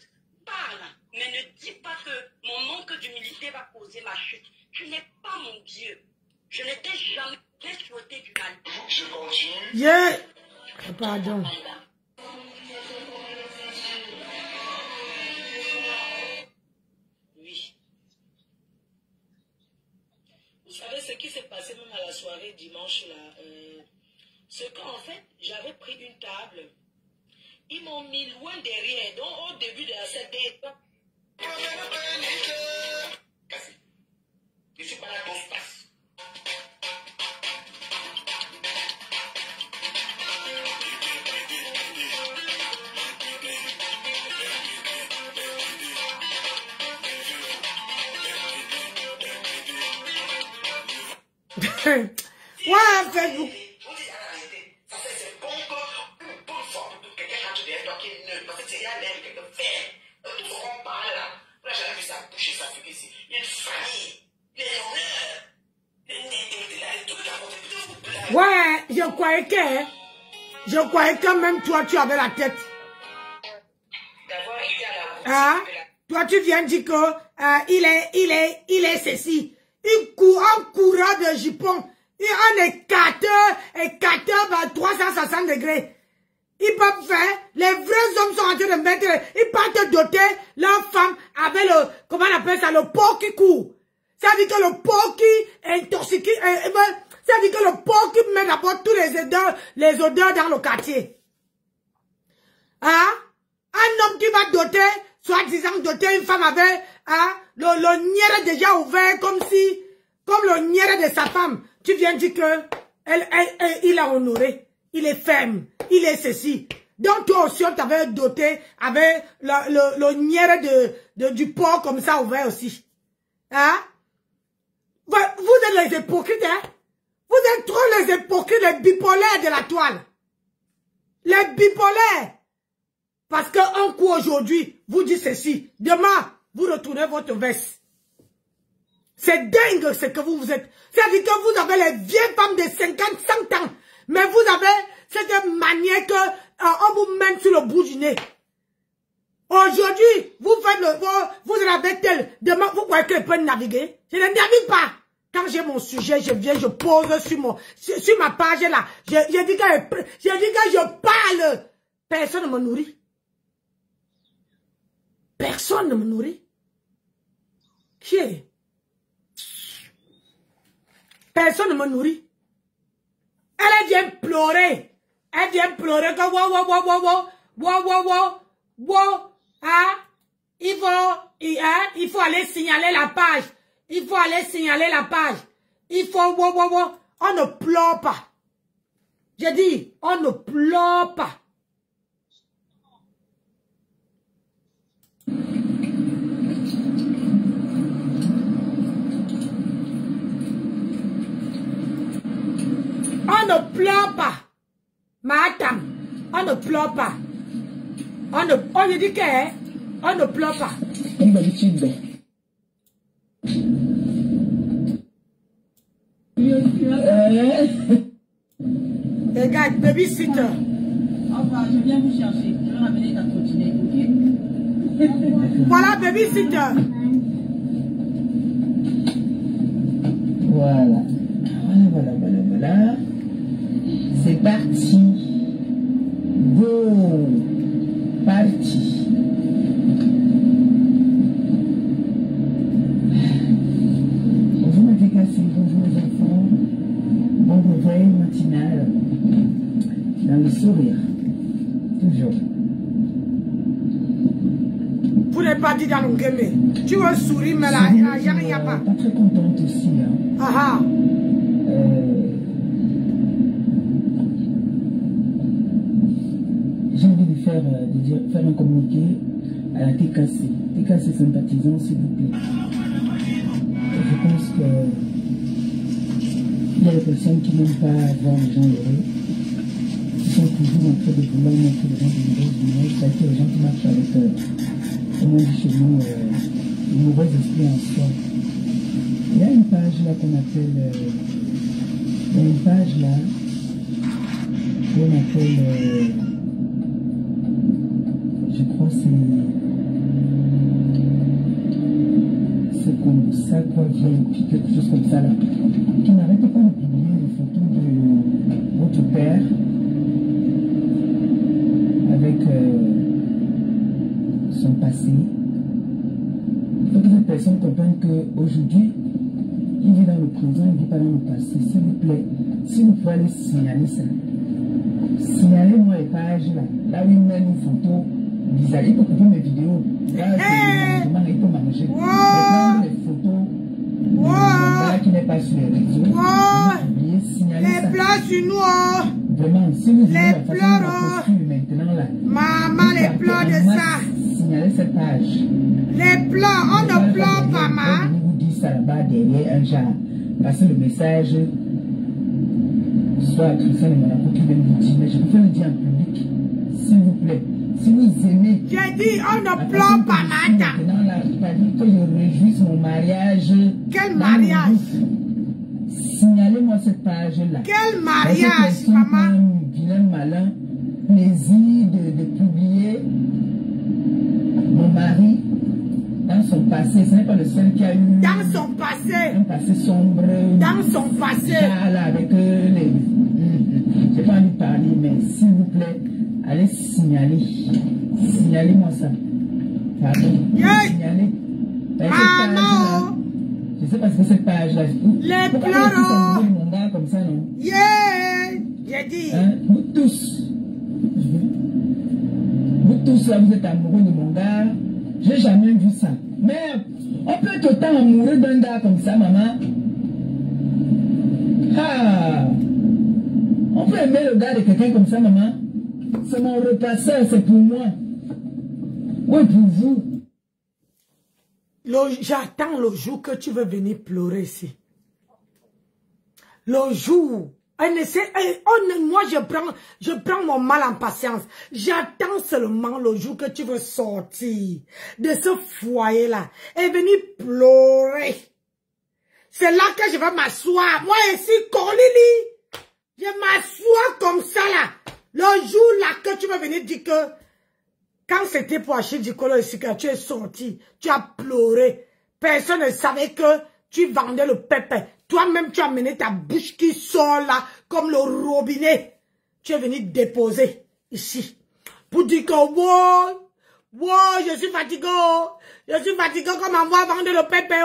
parle, mais ne dis pas que mon manque d'humilité va causer ma chute. Tu n'es pas mon Dieu. Je ne t'ai jamais souhaité du mal. Je continue. Yeah. Pardon. Oui. Vous savez ce qui s'est passé même à la soirée dimanche là, c'est qu'en fait, j'avais pris une table. Ils m'ont mis loin derrière. Donc au début de la scène, Je suis pas là pour se passe. Ouais, Facebook. Ouais, je croyais que même toi, tu avais la tête. Hein? Toi, tu viens dire que il est ceci. Il court en courant de jupon. Un écarteur, 360 degrés. Ils peuvent faire, les vrais hommes sont en train de mettre, ils partent doter leur femme avec le, comment on appelle ça, le porc qui court. Ça veut dire que le porc qui intoxique, ça veut dire que le porc qui met d'abord tous les odeurs dans le quartier. Hein? Un homme qui va doter, soi-disant doter une femme avec, hein, le nière déjà ouvert comme le nière de sa femme. Tu viens dire que il a honoré, il est ferme, il est ceci. Donc toi aussi on t'avait doté avec le nière du porc comme ça ouvert aussi. Hein? Vous êtes les hypocrites, hein? Vous êtes trop les hypocrites, les bipolaires de la toile. Les bipolaires. Parce qu'un coup aujourd'hui, vous dites ceci. Demain, vous retournez votre veste. C'est dingue ce que vous êtes. C'est-à-dire que vous avez les vieilles femmes de 50, 100 ans. Mais vous avez cette manière que on vous mène sur le bout du nez. Aujourd'hui, vous faites vous en avez tel. Demain, vous croyez que je peux naviguer? Je ne navigue pas. Quand j'ai mon sujet, je viens, je pose sur ma page là. Je dis que je parle. Personne ne me nourrit. Personne ne me nourrit. Qui est? Personne ne me nourrit. Elle vient pleurer. Elle vient pleurer que ah, il faut aller signaler la page. Il faut aller signaler la page. Il faut On ne pleure pas. J'ai dit, on ne pleure pas. On ne pleure pas. Madame, on ne pleure pas. On lui dit qu'on ne pleure pas. Regarde, babysitter. Enfin, je viens vous chercher. Je vais ramener ta trottinette, ok? Voilà, babysitter. Voilà. Voilà. C'est parti. Go. Parti. Bonjour ma déclassée, bonjour les enfants. Bon réveil matinal. Dans le sourire. Toujours. pas dit dans le game. Tu veux sourire, mais là, il n'y a pas. Pas très contente aussi. Hein. Ah ah. J'ai envie de faire un communiqué à la TKC. TKC sympathisants, s'il vous plaît. Je pense que il y a des personnes qui n'aiment pas voir les gens heureux, qui sont toujours en train de vouloir mettre les gens de mauvaises humeur. C'est-à-dire les gens qui marchent avec, comme on dit chez nous, le mauvais esprit en soi. Il y a une page là qu'on appelle, il y a une page là qu'on appelle, je crois c'est comme ça quoi vient, puis quelque chose comme ça là, qui n'arrête pas de publier des photos de votre père avec son passé. Il faut que cette personne comprenne qu'aujourd'hui, il vit dans le présent, il ne vit pas dans le passé. S'il vous plaît, si vous pouvez aller signaler ça, signalez-moi les pages là, là où il met une photo bizarre. Il peut couper mes vidéos. Là, il peut m'arranger. Il peut prendre les photos qui n'est pas sur les réseaux. Signaler les ça. pleurs sur nous. Vraiment, si vous voulez la façon pleurs, de poursuivre maintenant là. Maman, les pleurs de ça. Signalez cette page. Les pleurs, on ne pleure pas, maman. Je vous dis ça là-bas derrière un genre. Passez le message. Soit à Christian et Monaco qui vient vous dire, mais je préfère le dire en public. S'il vous plaît. Si vous aimez. J'ai dit, on ne pleure pas, madame. Maintenant là, c'est-à-dire que je réjouisse mon mariage. Quel mariage? Signalez-moi cette page-là. Quel mariage, maman? Un vilain malin plaisir de publier mon mari dans son passé. Ce n'est pas le seul qui a eu dans son passé. Un passé sombre. Dans son passé. Là, avec les... J'ai pas envie de parler, mais s'il vous plaît, allez signaler. Signalez-moi ça. Pardon. Yeah. Signalez. Maman. Je sais pas ce que cette page-là. Les pleurs. Mon gars comme ça, non? Yeah. J'ai dit. Hein? Vous tous là, vous êtes amoureux de mon gars. J'ai jamais vu ça. Mais on peut être autant amoureux d'un gars comme ça, maman. Ah. On peut aimer le gars de quelqu'un comme ça, maman. C'est mon repasseur, c'est pour moi. Oui, pour vous. J'attends le jour que tu veux venir pleurer ici. Le jour. Moi, je prends mon mal en patience. J'attends seulement le jour que tu veux sortir de ce foyer-là et venir pleurer. C'est là que je vais m'asseoir. Moi, ici, Corlili, je m'assois comme ça, là. Le jour là que tu vas venir dire que quand c'était pour acheter du colo ici, que tu es sorti, tu as pleuré. Personne ne savait que tu vendais le pépé. Toi-même, tu as mené ta bouche qui sort là, comme le robinet. Tu es venu déposer ici. Pour dire que, wow, je suis fatigué. Je suis fatigué comme on va vendre le pépé.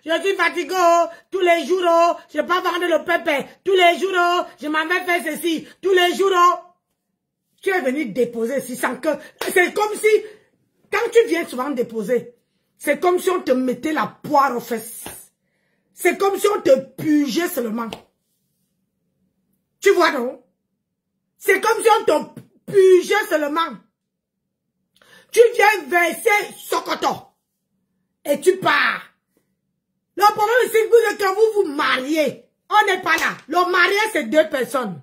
Je suis fatigué tous les jours. Je ne vais pas vendre le pépé. Tous les jours, je m'en vais faire ceci. Tous les jours. Tu es venu déposer ici sans que... C'est comme si, quand tu viens souvent déposer, c'est comme si on te mettait la poire aux fesses. C'est comme si on te pugeait seulement. Tu vois, non? C'est comme si on te pugeait seulement. Tu viens verser Sokoto. Et tu pars. Le problème, c'est que vous vous mariez. On n'est pas là. Le mariage, c'est 2 personnes.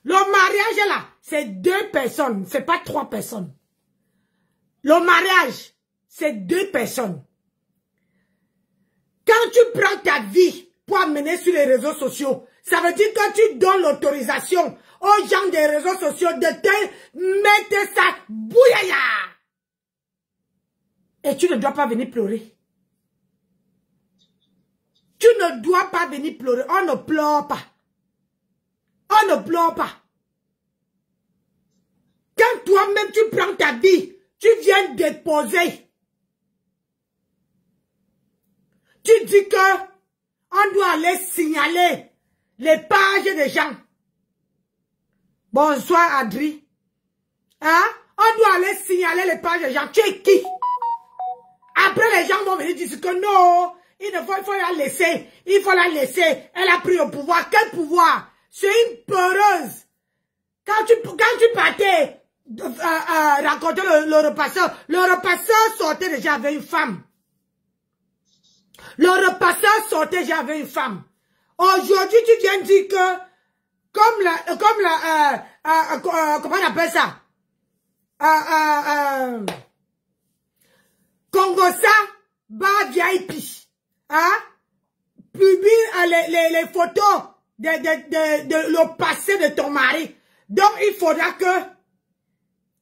Le mariage est là. C'est 2 personnes. C'est pas 3 personnes. Le mariage, c'est 2 personnes. Quand tu prends ta vie pour amener sur les réseaux sociaux, ça veut dire que tu donnes l'autorisation aux gens des réseaux sociaux de te mettre ça bouyaya. Et tu ne dois pas venir pleurer. Tu ne dois pas venir pleurer. On ne pleure pas. On ne pleure pas. Quand toi-même tu prends ta vie, tu viens déposer. Tu dis que on doit aller signaler les pages des gens. Bonsoir Adri. Hein? On doit aller signaler les pages des gens. Tu es qui? Après, les gens vont venir dire que non, il faut la laisser. Il faut la laisser. Elle a pris le pouvoir. Quel pouvoir? C'est une peureuse. Quand tu partais raconter le repasseur sortait déjà avec une femme. Le repasseur sortait déjà avec une femme. Aujourd'hui, tu viens dire que, comment on appelle ça? Congosa, bas VIP, hein? Publie les photos de le passé de ton mari. Donc, il faudra que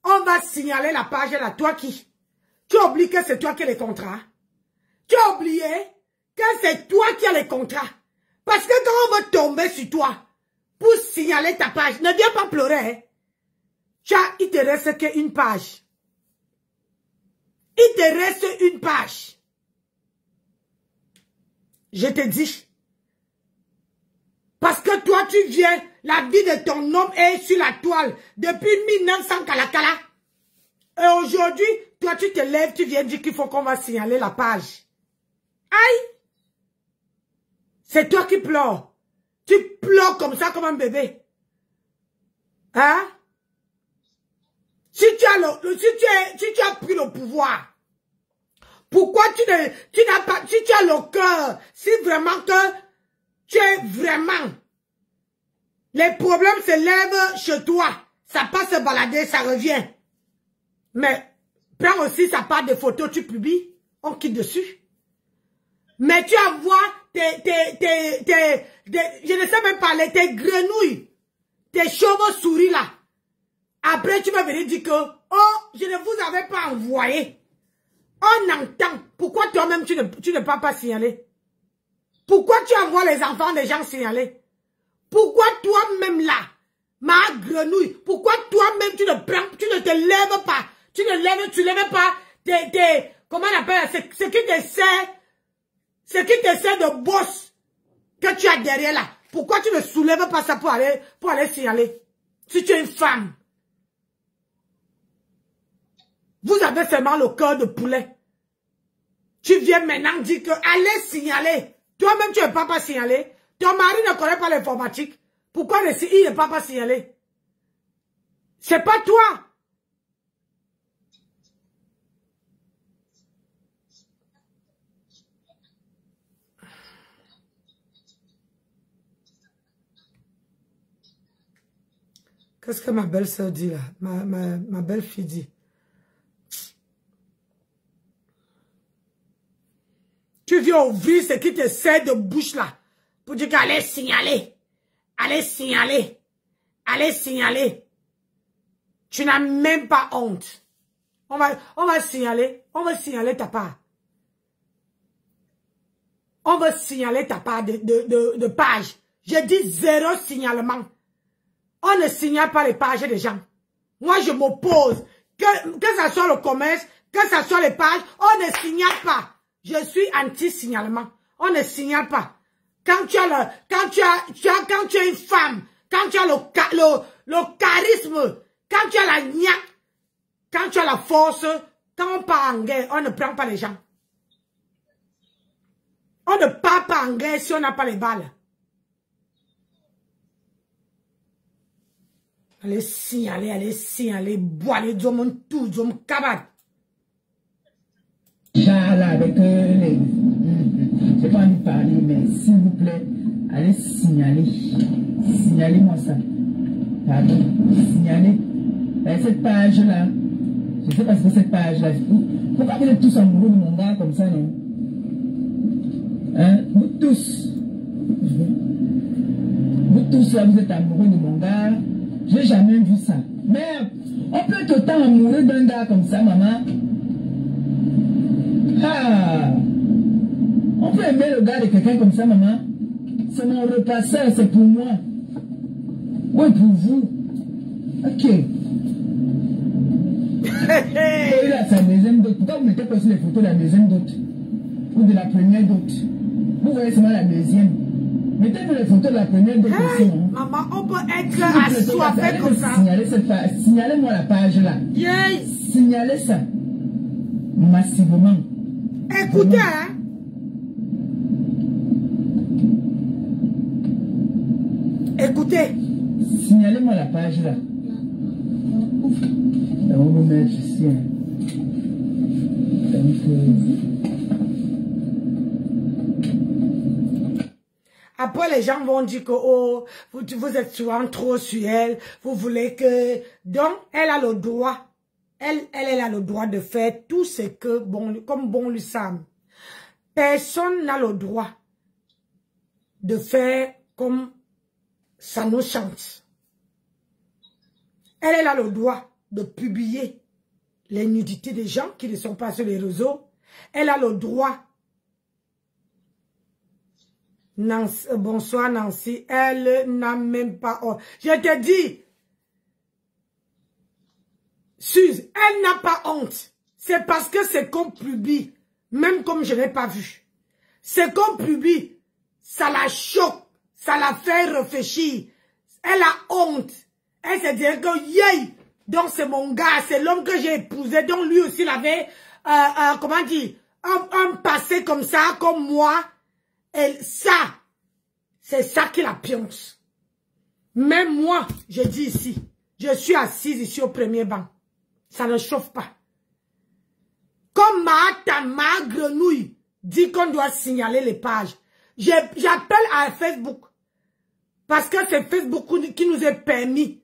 on va signaler la page là. Toi qui? Tu oublies que c'est toi qui as les contrats. Tu as oublié que c'est toi qui as les contrats. Parce que quand on va tomber sur toi pour signaler ta page, ne viens pas pleurer. Hein? Il te reste qu'une page. Il te reste une page. Je te dis. Parce que toi, tu viens, la vie de ton homme est sur la toile depuis 1900 Kalakala. Et aujourd'hui, toi, tu te lèves, tu viens dire qu'il faut qu'on va signaler la page. Aïe! C'est toi qui pleures. Tu pleures comme ça, comme un bébé. Hein? Si tu as pris le pouvoir, pourquoi tu n'as pas, si tu as le cœur, si vraiment que tu es vraiment, les problèmes se lèvent chez toi, ça passe se balader, ça revient. Mais, prends aussi sa part de photos, tu publies, on quitte dessus. Mais tu envoies je ne sais même pas, tes grenouilles, tes cheveux souris là. Après, tu vas venir dire que, oh, je ne vous avais pas envoyé. On entend. Pourquoi toi-même, tu ne peux pas signaler? Pourquoi tu envoies les enfants des gens signaler? Pourquoi toi-même là, ma grenouille, pourquoi toi-même tu ne te lèves pas? Tu lèves pas comment on appelle, ce qui te sert de boss que tu as derrière là. Pourquoi tu ne soulèves pas ça pour aller signaler? Si tu es une femme. Vous avez seulement le cœur de poulet. Tu viens maintenant dire que allez signaler. Toi-même, tu ne peux pas signaler. Ton mari ne connaît pas l'informatique. Pourquoi il ne peut pas signaler? C'est pas toi. Qu'est-ce que ma belle-sœur dit là? Ma belle-fille dit. Tu viens ouvrir ce qui te sert de bouche là. Pour dire qu'allez signaler. Allez signaler. Allez signaler. Tu n'as même pas honte. On va signaler. On va signaler ta part. On va signaler ta part de page. Je dis 0 signalement. On ne signale pas les pages des gens. Moi, je m'oppose. Que ça soit le commerce, que ça soit les pages, on ne signale pas. Je suis anti-signalement. On ne signale pas. Quand tu es une femme, quand tu as le charisme, quand tu as la niaque, quand tu as la force, quand on part en guerre, on ne prend pas les gens. On ne part pas en guerre si on n'a pas les balles. Allez signaler, boire les hommes, tout, les hommes cabaret. Là, avec les... Je n'ai pas envie de parler, mais s'il vous plaît, allez signaler. Signalez-moi ça. Pardon, signalez. Cette page-là, je ne sais pas si c'est cette page-là. Pourquoi vous êtes tous amoureux de mon gars comme ça, non? Hein? Vous tous. Vous tous, là, vous êtes amoureux de mon gars. Je n'ai jamais vu ça. Merde, on peut être autant amoureux d'un gars comme ça, maman. Ah, on peut aimer le gars de quelqu'un comme ça, maman. C'est mon repasseur, c'est pour moi. Oui, pour vous. Ok. Il a sa deuxième dot. Pourquoi vous mettez pas sur les photos de la deuxième dot? Ou de la première dot? Vous voyez seulement la deuxième. Mettez-nous les photos de la première dot aussi. Hein? Maman, on peut être assoiffé comme ça. Signalez-moi la page là. Yes. Signalez ça. Massivement. Écoutez, hein. Écoutez. Signalez-moi la page là. On va mettre ici. Hein. Après, les gens vont dire que oh, vous êtes souvent trop sur elle. Vous voulez que... Donc, elle a le droit. Elle a le droit de faire tout ce que comme bon lui semble. Personne n'a le droit de faire comme ça nous chante. Elle a le droit de publier les nudités des gens qui ne sont pas sur les réseaux. Elle a le droit. Nancy, bonsoir Nancy. Elle n'a même pas... Oh, je te dis... Suze, elle n'a pas honte. C'est parce que c'est qu'on publie, même comme je n'ai pas vu. C'est qu'on publie, ça la choque, ça la fait réfléchir. Elle a honte. Elle se dit que, yay, donc c'est mon gars, c'est l'homme que j'ai épousé, donc lui aussi il avait, comment dire, un passé comme ça, comme moi. Et ça, c'est ça qui la pionce. Même moi, je dis ici, je suis assise ici au premier banc. Ça ne chauffe pas. Comme ma grenouille dit qu'on doit signaler les pages. J'appelle à Facebook. Parce que c'est Facebook qui nous a permis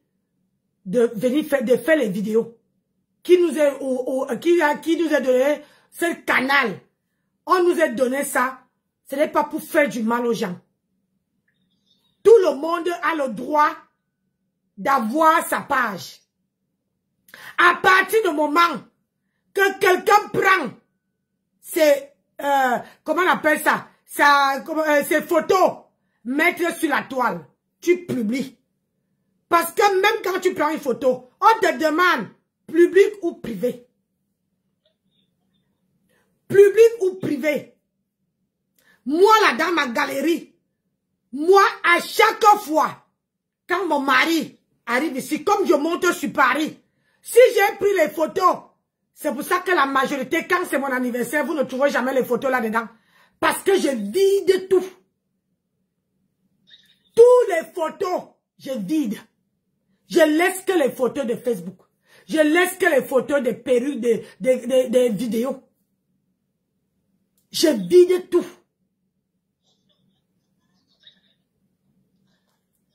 de venir faire les vidéos. Qui nous a donné ce canal. On nous a donné ça. Ce n'est pas pour faire du mal aux gens. Tout le monde a le droit d'avoir sa page. À partir du moment que quelqu'un prend ses, comment on appelle ça, ses photos, mettre sur la toile, tu publies. Parce que même quand tu prends une photo, on te demande public ou privé. Public ou privé. Moi, là, dans ma galerie, moi, à chaque fois, quand mon mari arrive ici, comme je monte sur Paris, si j'ai pris les photos, c'est pour ça que la majorité, quand c'est mon anniversaire, vous ne trouverez jamais les photos là-dedans. Parce que je vide tout. Toutes les photos, je vide. Je laisse que les photos de Facebook. Je laisse que les photos des perruques, des vidéos. Je vide tout.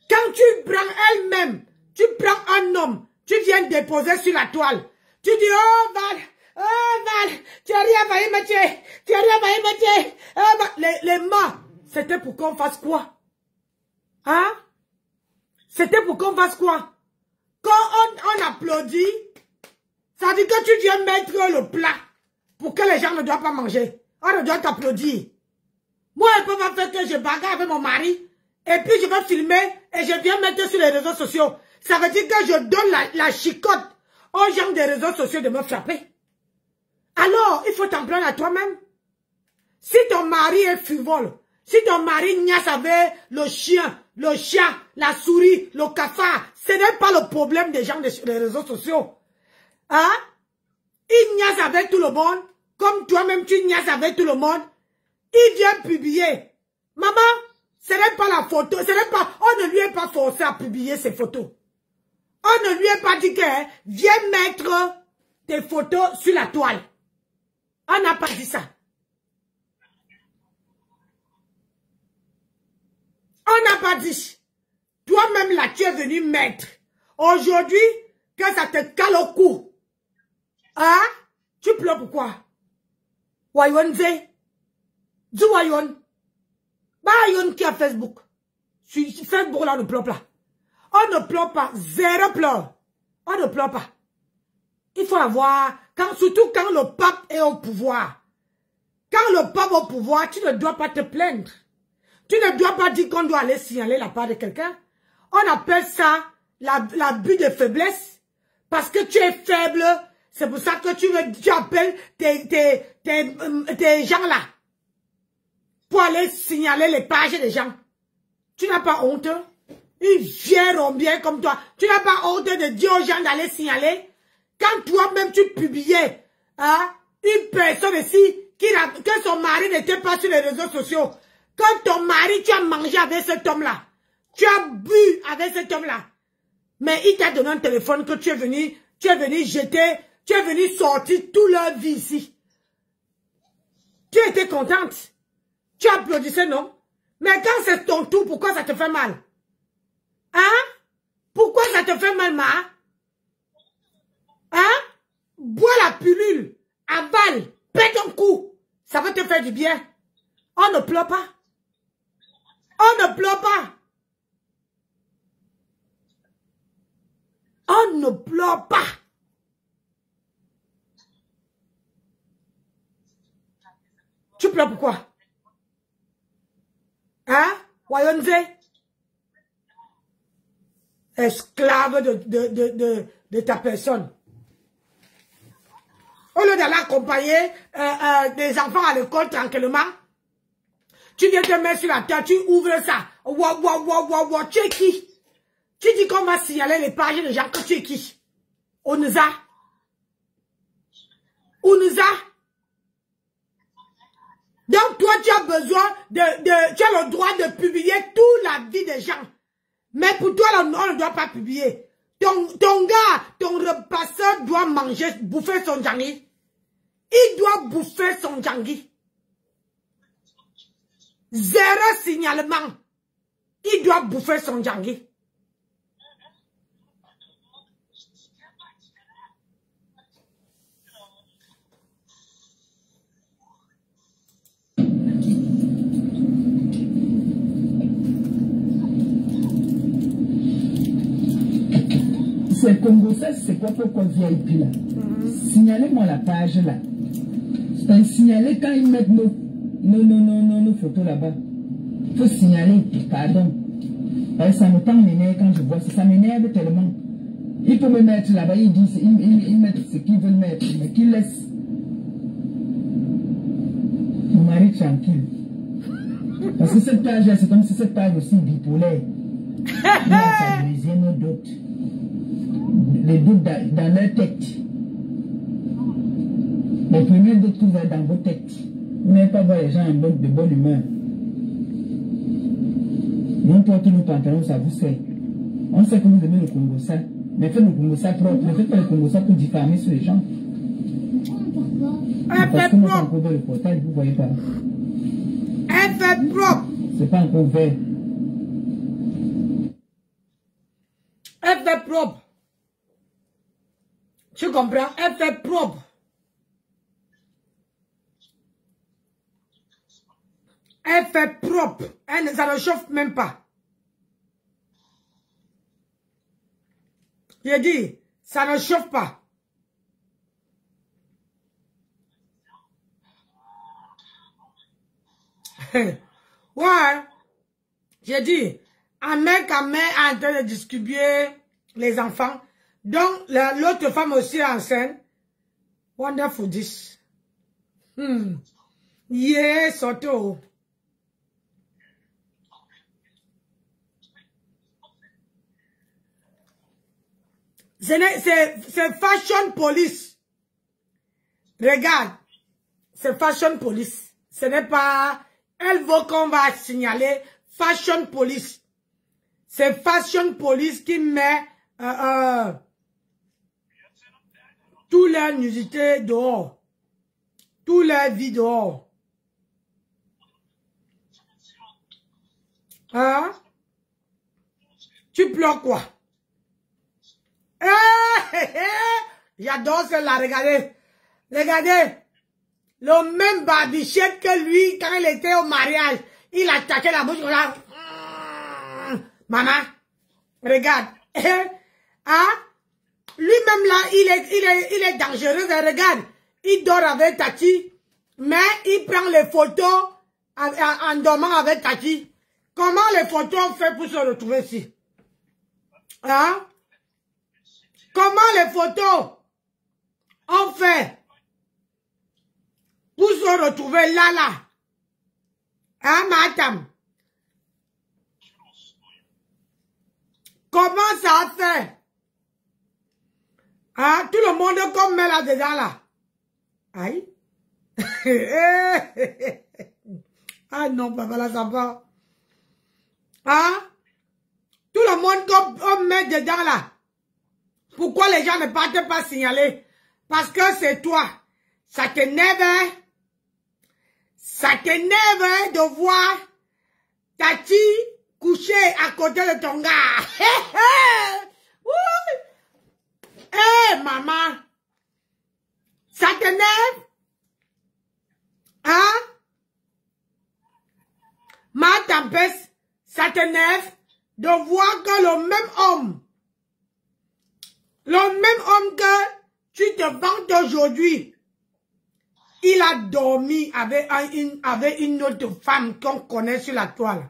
Quand tu prends elle-même, tu prends un homme, tu viens déposer sur la toile. Tu dis, oh Val, tu as rien failli me tuer, tu as rien failli me tuer. Oh, les mains, c'était pour qu'on fasse quoi? Hein? C'était pour qu'on fasse quoi? Quand on applaudit, ça dit que tu viens mettre le plat pour que les gens ne doivent pas manger. On doit t'applaudir. Moi, elle peut pas faire que je bagarre avec mon mari et puis je vais filmer et je viens mettre sur les réseaux sociaux. Ça veut dire que je donne la chicotte aux gens des réseaux sociaux de me frapper. Alors, il faut t'en prendre à toi-même. Si ton mari est frivole, si ton mari niaise avec le chien, le chat, la souris, le cafard, ce n'est pas le problème des gens des réseaux sociaux. Hein? Il niaise avec tout le monde, comme toi-même tu niaises avec tout le monde. Il vient publier. Maman, ce n'est pas la photo, on ne lui est pas forcé à publier ses photos. On ne lui a pas dit que viens mettre tes photos sur la toile. On n'a pas dit ça. On n'a pas dit. Toi-même là, tu es venu mettre. Aujourd'hui, que ça te cale au cou. Hein? Tu pleures pourquoi? Wayon Zé. Du Wayon. Bah, Wayon qui a Facebook. Sur Facebook là, on ne pleure pas. On ne pleure pas. Zéro pleure. On ne pleure pas. Il faut avoir, surtout quand le pape est au pouvoir. Quand le pape est au pouvoir, tu ne dois pas te plaindre. Tu ne dois pas dire qu'on doit aller signaler la part de quelqu'un. On appelle ça l'abus de faiblesse. Parce que tu es faible. C'est pour ça que tu appelles tes gens là. Pour aller signaler les pages des gens. Tu n'as pas honte? Une vieille rombière comme toi. Tu n'as pas honte de dire aux gens d'aller signaler? Quand toi-même tu publiais, hein, une personne ici que son mari n'était pas sur les réseaux sociaux. Quand ton mari, tu as mangé avec cet homme-là. Tu as bu avec cet homme-là. Mais il t'a donné un téléphone que tu es venu jeter, tu es venu sortir toute leur vie ici. Tu étais contente. Tu applaudissais, non? Mais quand c'est ton tour, pourquoi ça te fait mal? Hein? Pourquoi ça te fait mal, Ma? Hein? Bois la pilule, avale, pète un coup. Ça va te faire du bien. On ne pleure pas. On ne pleure pas. On ne pleure pas. Tu pleures pourquoi? Hein? Wayonze? Esclave de ta personne. Au lieu d'aller accompagner des enfants à l'école tranquillement, tu viens te mettre sur la table, tu ouvres ça. Tu es qui? Tu dis qu'on va signaler les pages de gens que tu es qui? On nous a. Donc toi, tu as besoin tu as le droit de publier toute la vie des gens. Mais pour toi, on ne doit pas publier. Ton gars, ton repasseur doit bouffer son djangui. Il doit bouffer son djangui. 0 signalement. Il doit bouffer son djangui. C'est Congo, ça c'est quoi pourquoi VIP là? Signalez-moi la page là. Signaler quand ils mettent nos photos là-bas. Il faut signaler, pardon. Ça me tend les nerfs quand je vois ça. Ça m'énerve tellement. Il peut me mettre là-bas, ils disent, ils mettent ce qu'ils veulent mettre, mais qu'ils laissent mon mari tranquille. Parce que cette page là, c'est comme si cette page aussi bipolaire. Il y a sa deuxième doute. Les doutes dans leur tête. Les premiers doutes que vous avez dans vos têtes. Vous n'avez pas voir les gens de bonne humeur. Nous portons nos pantalons, ça vous sert. On sait que vous aimez le Congo ça. Mais faites le Congo ça propre. Ne faites pas le Congo ça pour diffamer sur les gens. Parce que moi, j'ai encore ouvert le portail, vous ne voyez pas. Elle fait propre. C'est pas encore ouvert. Elle fait propre. Tu comprends? Elle fait propre. Elle fait propre. Ça ne chauffe même pas. J'ai dit, ça ne chauffe pas. Ouais. J'ai dit, un mec en train de distribuer les enfants. Donc, l'autre femme aussi est enceinte. Wonderful this. Yeah, Soto. C'est fashion police. Regarde. C'est fashion police. Ce n'est pas... Elle veut qu'on va signaler fashion police. C'est fashion police qui met... tous leurs nudités dehors. Tous leurs vies dehors. Hein? Tu pleures quoi? J'adore celle-là, regardez. Regardez. Le même barbichette que lui, quand il était au mariage, il attaquait la bouche comme ça. Maman, regarde. Hein? Lui-même là, il est dangereux. Regarde, il dort avec Tati, mais il prend les photos en dormant avec Tati. Comment les photos ont fait pour se retrouver ici? Hein? Comment les photos ont fait pour se retrouver là? Hein, madame? Comment ça a fait? Hein? Tout le monde comme met là-dedans là. Aïe. Ah non, papa, là, ça va. Hein? Tout le monde qu'on met dedans là. Pourquoi les gens ne partent pas signaler? Parce que c'est toi. Ça t'énerve, hein? Ça t'énerve, hein, de voir Tati coucher à côté de ton gars. Hé, maman. Ça t'énerve? Hein? Ma tempête, ça t'énerve de voir que le même homme que tu te vantes aujourd'hui, il a dormi avec une autre femme qu'on connaît sur la toile.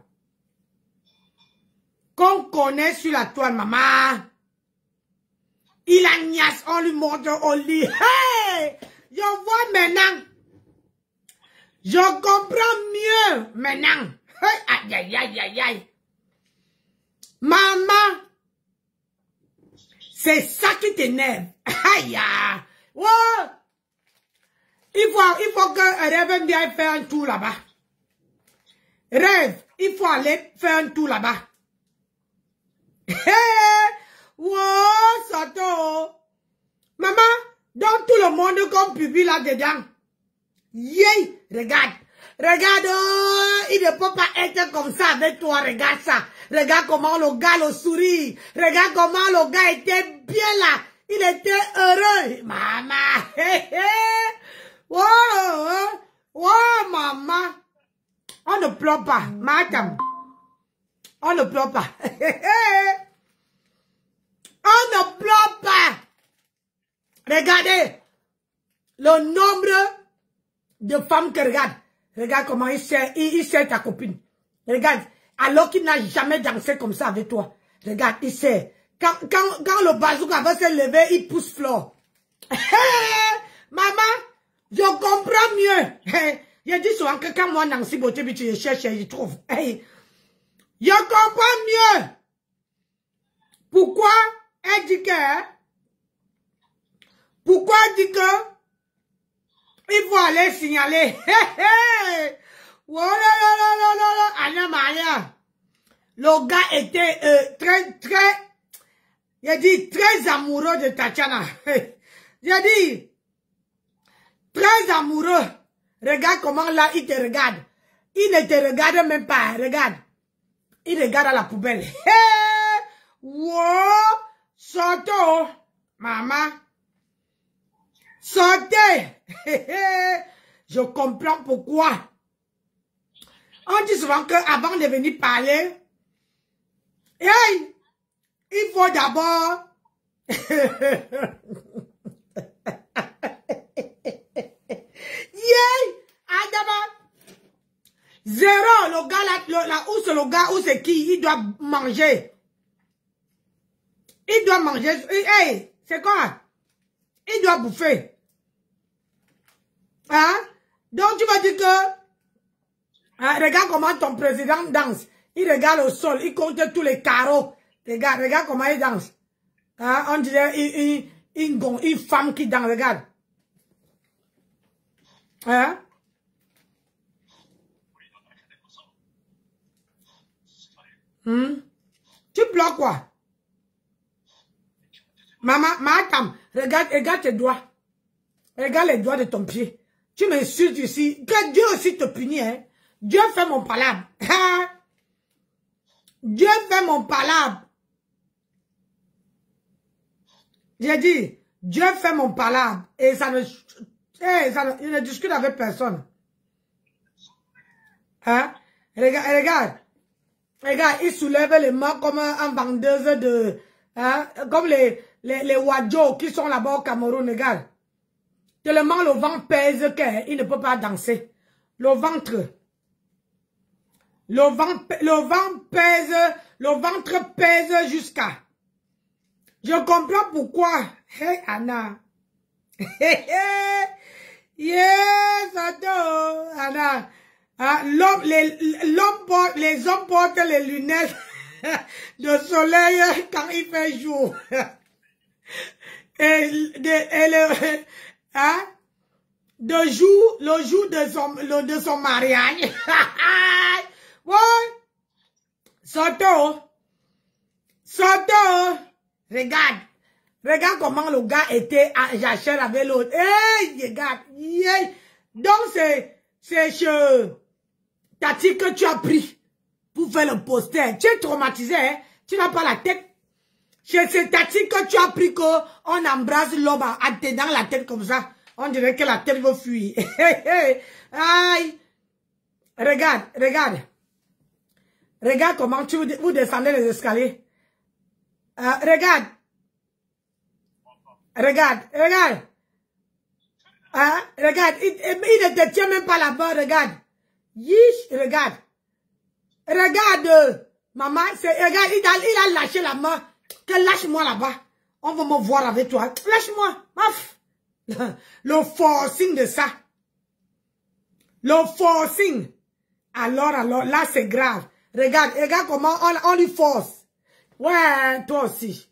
Qu'on connaît sur la toile, maman. Il a niasse, on lui montre au lit. Hey! Je vois maintenant. Je comprends mieux maintenant. Hey! Aïe, aïe, aïe, aïe, aïe. Maman. C'est ça qui t'énerve. Aïe, aïe. Ouais. Il faut que Rêve vienne faire un tour là-bas. Rêve, il faut aller faire un tour là-bas. Wow, Sato. Maman, dans tout le monde comme publie là-dedans. Yay, regarde. Regarde, oh, il ne peut pas être comme ça avec toi. Regarde ça. Regarde comment le gars le sourit. Regarde comment le gars était bien là. Il était heureux. Maman. Wow, wow, maman. On ne pleure pas. Madame. On ne pleure pas. On ne pleure pas. Regardez le nombre de femmes que regarde. Regarde comment il sait ta copine. Regarde, alors qu'il n'a jamais dansé comme ça avec toi. Regarde, il sait. Quand le bazooka va se lever, il pousse Flore. Maman, je comprends mieux. Je dis souvent que quand moi, Nancy Beauté, je cherche, je trouve. Je comprends mieux. Pourquoi elle dit que... Pourquoi elle dit que... Il faut aller signaler. Oh là là là là là là. Anna Maria. Le gars était très... Il dit très amoureux de Tatiana. Il dit très amoureux. Regarde comment là il te regarde. Il ne te regarde même pas. Regarde. Il regarde à la poubelle. Wow. Sortez. Maman. Sortez. Je comprends pourquoi. On dit souvent qu'avant de venir parler, hey, il faut d'abord... Yay! Adama! Zéro, le gars là, où c'est le gars, où c'est qui? Il doit manger. Il doit manger. Hey, c'est quoi? Il doit bouffer. Hein? Donc tu vas dire que... Hein, regarde comment ton président danse. Il regarde au sol, il compte tous les carreaux. Regarde comment il danse. Hein? On dirait une femme qui danse, regarde. Hein? Tu pleures quoi? Maman, regarde tes doigts. Regarde les doigts de ton pied. Tu m'insultes ici. Que Dieu aussi te punit, hein. Dieu fait mon palabre. Dieu fait mon palabre. J'ai dit, Dieu fait mon palabre. Et il ne discute avec personne. Hein? Regarde, il soulève les mains comme un vendeuse de... Hein? Comme les wadjo qui sont là-bas au Cameroun, regarde. Tellement le ventre pèse qu'il ne peut pas danser. Le ventre pèse jusqu'à... Je comprends pourquoi. Hey, Anna. Yes, Anna. Les hommes portent les lunettes de soleil quand il fait jour. le jour de son mariage. Ouais. Soto. Regarde comment le gars était à Jachère avec l'autre. Hey, regarde. Yeah. Donc, c'est Tati que tu as pris pour faire le poster. Tu es traumatisé, hein? Tu n'as pas la tête. C'est Tati que tu as pris qu'on embrasse l'homme dans la tête comme ça. On dirait que la tête veut fuir. Aïe. Regarde comment vous descendez les escaliers. Regarde. Regarde, il ne te tient même pas là-bas, regarde. Yish, regarde. Maman, regarde, il a lâché la main. Lâche-moi là-bas. On va me voir avec toi. Lâche-moi. Maf. Le forcing de ça. Le forcing. Alors, là, c'est grave. Regarde comment on lui force. Ouais, toi aussi.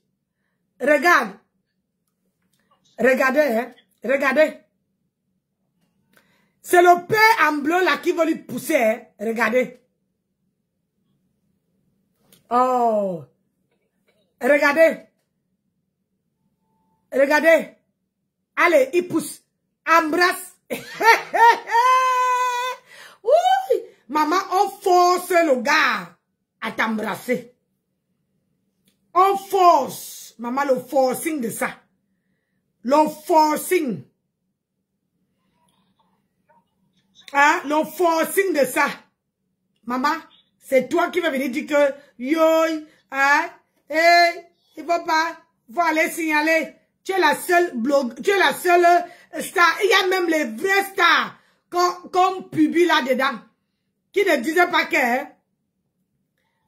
Regardez, hein. Regardez. C'est le père en bleu là qui veut lui pousser, hein. Regardez. Oh. Regardez. Allez, il pousse. Embrasse. Oui. Maman, on force le gars à t'embrasser. On force. Maman, le forcing de ça. Le forcing. Hein? Le forcing de ça. Maman, c'est toi qui vas venir dire que yoï, hein? Hey, il faut pas, faut aller signaler. Tu es la seule tu es la seule star. Il y a même les vrais stars comme Pubi là-dedans. Qui ne disaient pas que,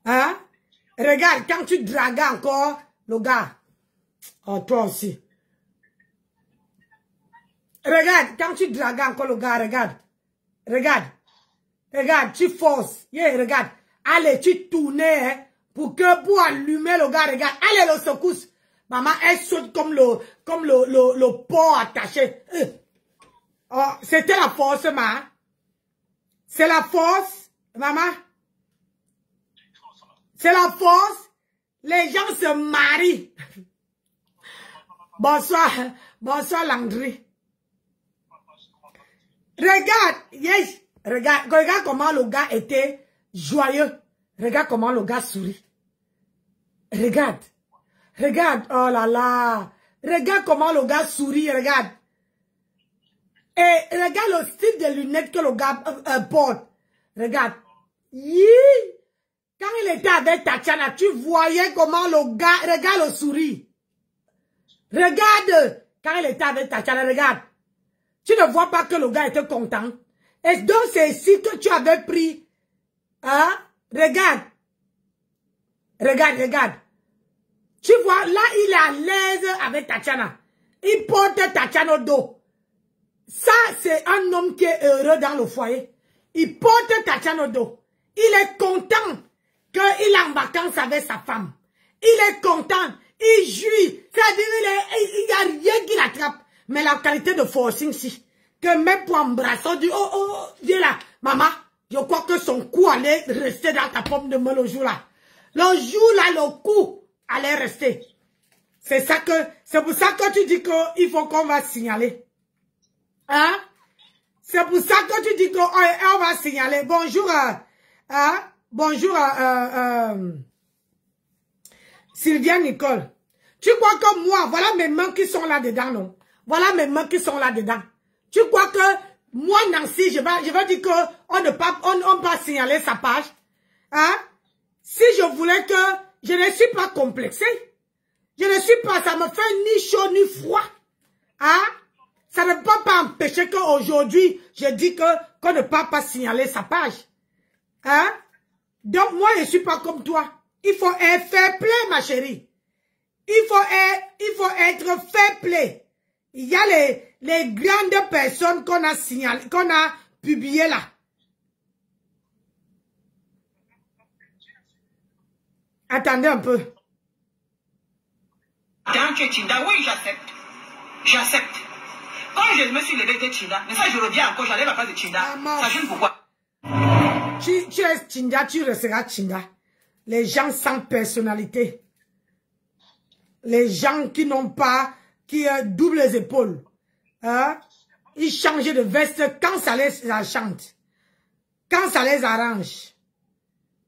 hein? Regarde, quand tu dragues encore le gars. Oh, toi aussi. Regarde, quand tu dragues encore le gars, regarde, tu forces. Yeah, regarde. Allez, tu tournes, hein, pour allumer le gars, regarde. Allez, le secousse. Maman, elle saute comme le porc attaché. Oh, c'était la force, maman. C'est la force, maman. C'est la force. Les gens se marient. Bonsoir, Landry. Regarde, yes, regarde comment le gars était joyeux. Regarde comment le gars sourit. Regarde, oh là là. Regarde comment le gars sourit, regarde. Et regarde le style de lunettes que le gars porte. Regarde. Quand il était avec Tatiana, tu voyais comment le gars, regarde le sourire. Regarde, quand il était avec Tatiana, regarde. Tu ne vois pas que le gars était content. Et donc, c'est ici que tu avais pris. Hein? Regarde. Tu vois, là, il est à l'aise avec Tatiana. Il porte Tatiana au dos. Ça, c'est un homme qui est heureux dans le foyer. Il porte Tatiana au dos. Il est content qu'il est en vacances avec sa femme. Il est content. Il jouit. C'est-à-dire, il n'y a rien qui l'attrape. Mais la qualité de forcing, si. Que même pour embrasser, on dit, oh, viens là. Maman, je crois que son cou allait rester dans ta pomme de main le jour là. Le jour là, le cou allait rester. C'est pour ça que tu dis qu'il faut qu'on va signaler. Hein? C'est pour ça que tu dis qu'on va signaler. Bonjour, bonjour, Sylvia Nicole. Tu crois que moi, voilà mes mains qui sont là-dedans, non? Voilà mes mains qui sont là-dedans. Tu crois que moi, Nancy, je vais dire qu'on ne pas signaler sa page? Hein? Si je voulais que je ne suis pas complexée, je ne suis pas, ça me fait ni chaud ni froid. Hein? Ça ne peut pas empêcher qu'aujourd'hui, je dis qu'on ne peut pas signaler sa page. Hein? Donc, moi, je ne suis pas comme toi. Il faut être fair play, ma chérie. Il faut être fair play. Il y a les grandes personnes qu'on a signalées, qu'on a publiées là. Attendez un peu. Tant que Tinda, oui, j'accepte. Quand je me suis levé, j'étais Chinda. Mais ça, je reviens encore, j'allais la place de Chinda. Sachez pourquoi. Tu es Chinda, tu resteras Chinda. Les gens sans personnalité. Les gens qui n'ont pas, qui doublent les épaules. Hein? Ils changent de veste quand ça les chante. Quand ça les arrange.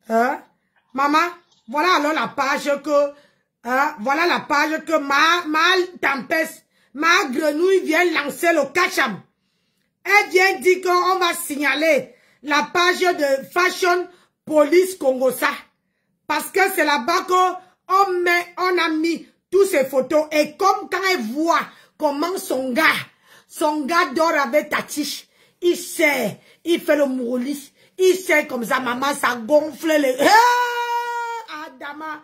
Hein? Maman, voilà alors la page que, voilà la page que ma tempeste, ma grenouille vient lancer le Kacham. Elle vient dire qu'on va signaler la page de Fashion Police Congosa. Parce que c'est là-bas qu'on a mis toutes ces photos. Et comme quand elle voit comment son gars dort avec Tatiche, il sait, il fait le moulis, il sait comme ça, maman, ça gonfle les... Adama,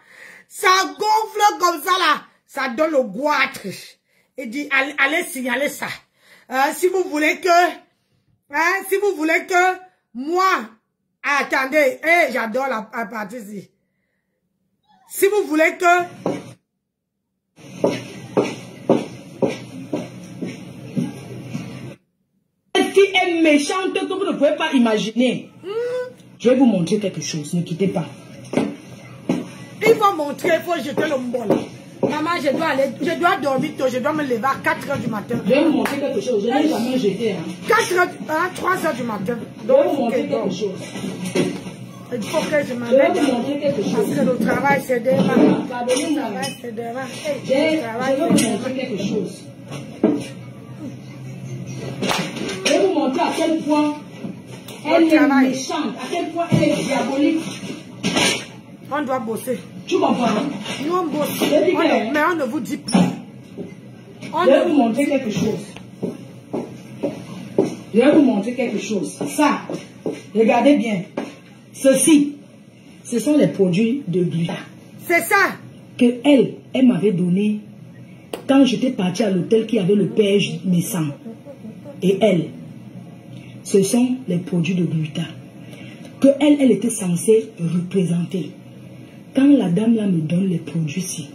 ça gonfle comme ça là, ça donne le goitre. Il dit, allez signaler ça. Si vous voulez que, moi, attendez, j'adore la partie ici. Si vous voulez que... Cette fille est méchante que vous ne pouvez pas imaginer. Je vais vous montrer quelque chose, ne quittez pas. Il faut montrer, il faut jeter le bol. Maman, je dois dormir tôt, je dois me lever à 4 h du matin. Je vais vous montrer quelque chose, je n'ai jamais jeté. 3 h du matin. Je vais vous montrer quelque chose. Il faut que je m'amène. Parce que le travail, c'est demain. Le travail, c'est demain. Je vais vous montrer quelque chose. Je vais vous montrer à quel point elle est méchante, à quel point elle est diabolique. On doit bosser. Tu comprends? Nous, on bosse. Mais on ne vous dit plus. Je vais vous montrer quelque chose. Je vais vous montrer quelque chose. Ça, regardez bien. Ceci, ce sont les produits de Gluta. C'est ça. Que elle m'avait donné quand j'étais partie à l'hôtel qui avait le pège Messan. Et elle, ce sont les produits de Gluta. Que elle était censée représenter. Quand la dame là me donne les produits-ci,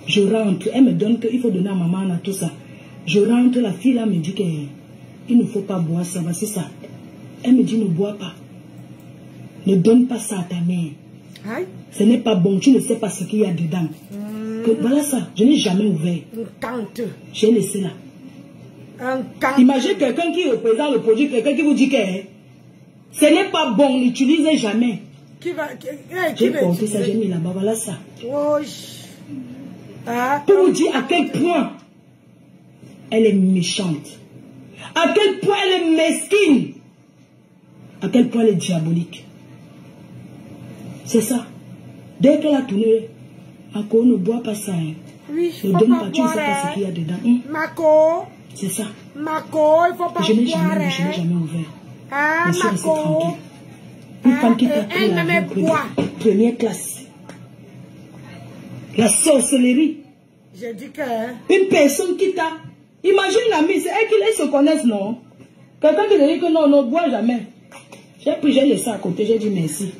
je rentre, elle me donne qu'il faut donner à maman, à tout ça. Je rentre, la fille là me dit qu'il ne faut pas boire ça, c'est ça. Elle me dit ne bois pas. Ne donne pas ça à ta mère. Aïe. Ce n'est pas bon, tu ne sais pas ce qu'il y a dedans. Que, voilà ça, je n'ai jamais ouvert. J'ai laissé là. Imaginez quelqu'un qui représente le produit, quelqu'un qui vous dit que ce n'est pas bon, n'utilisez jamais. J'ai porté ça, j'ai mis là-bas, voilà ça. Pour vous dire à quel point elle est méchante, à quel point elle est mesquine, à quel point elle est diabolique. C'est ça. Dès qu'elle a tourné, Mako, ne bois pas ça. Hein. Oui, ne donne pas, tu ne sais pas ce qu'il y a dedans. Mako. C'est ça. Mako, il ne faut pas je n'ai jamais ouvert. Ah, je suis restée Mako. tranquille. Une femme qui t'a pris la première classe. La sorcellerie. J'ai dit que... Une personne qui t'a... Imagine l'ami, c'est elle qu'ils se connaissent, non? Quelqu'un qui dit que non, ne bois jamais. J'ai pris, j'ai laissé à côté, j'ai dit merci.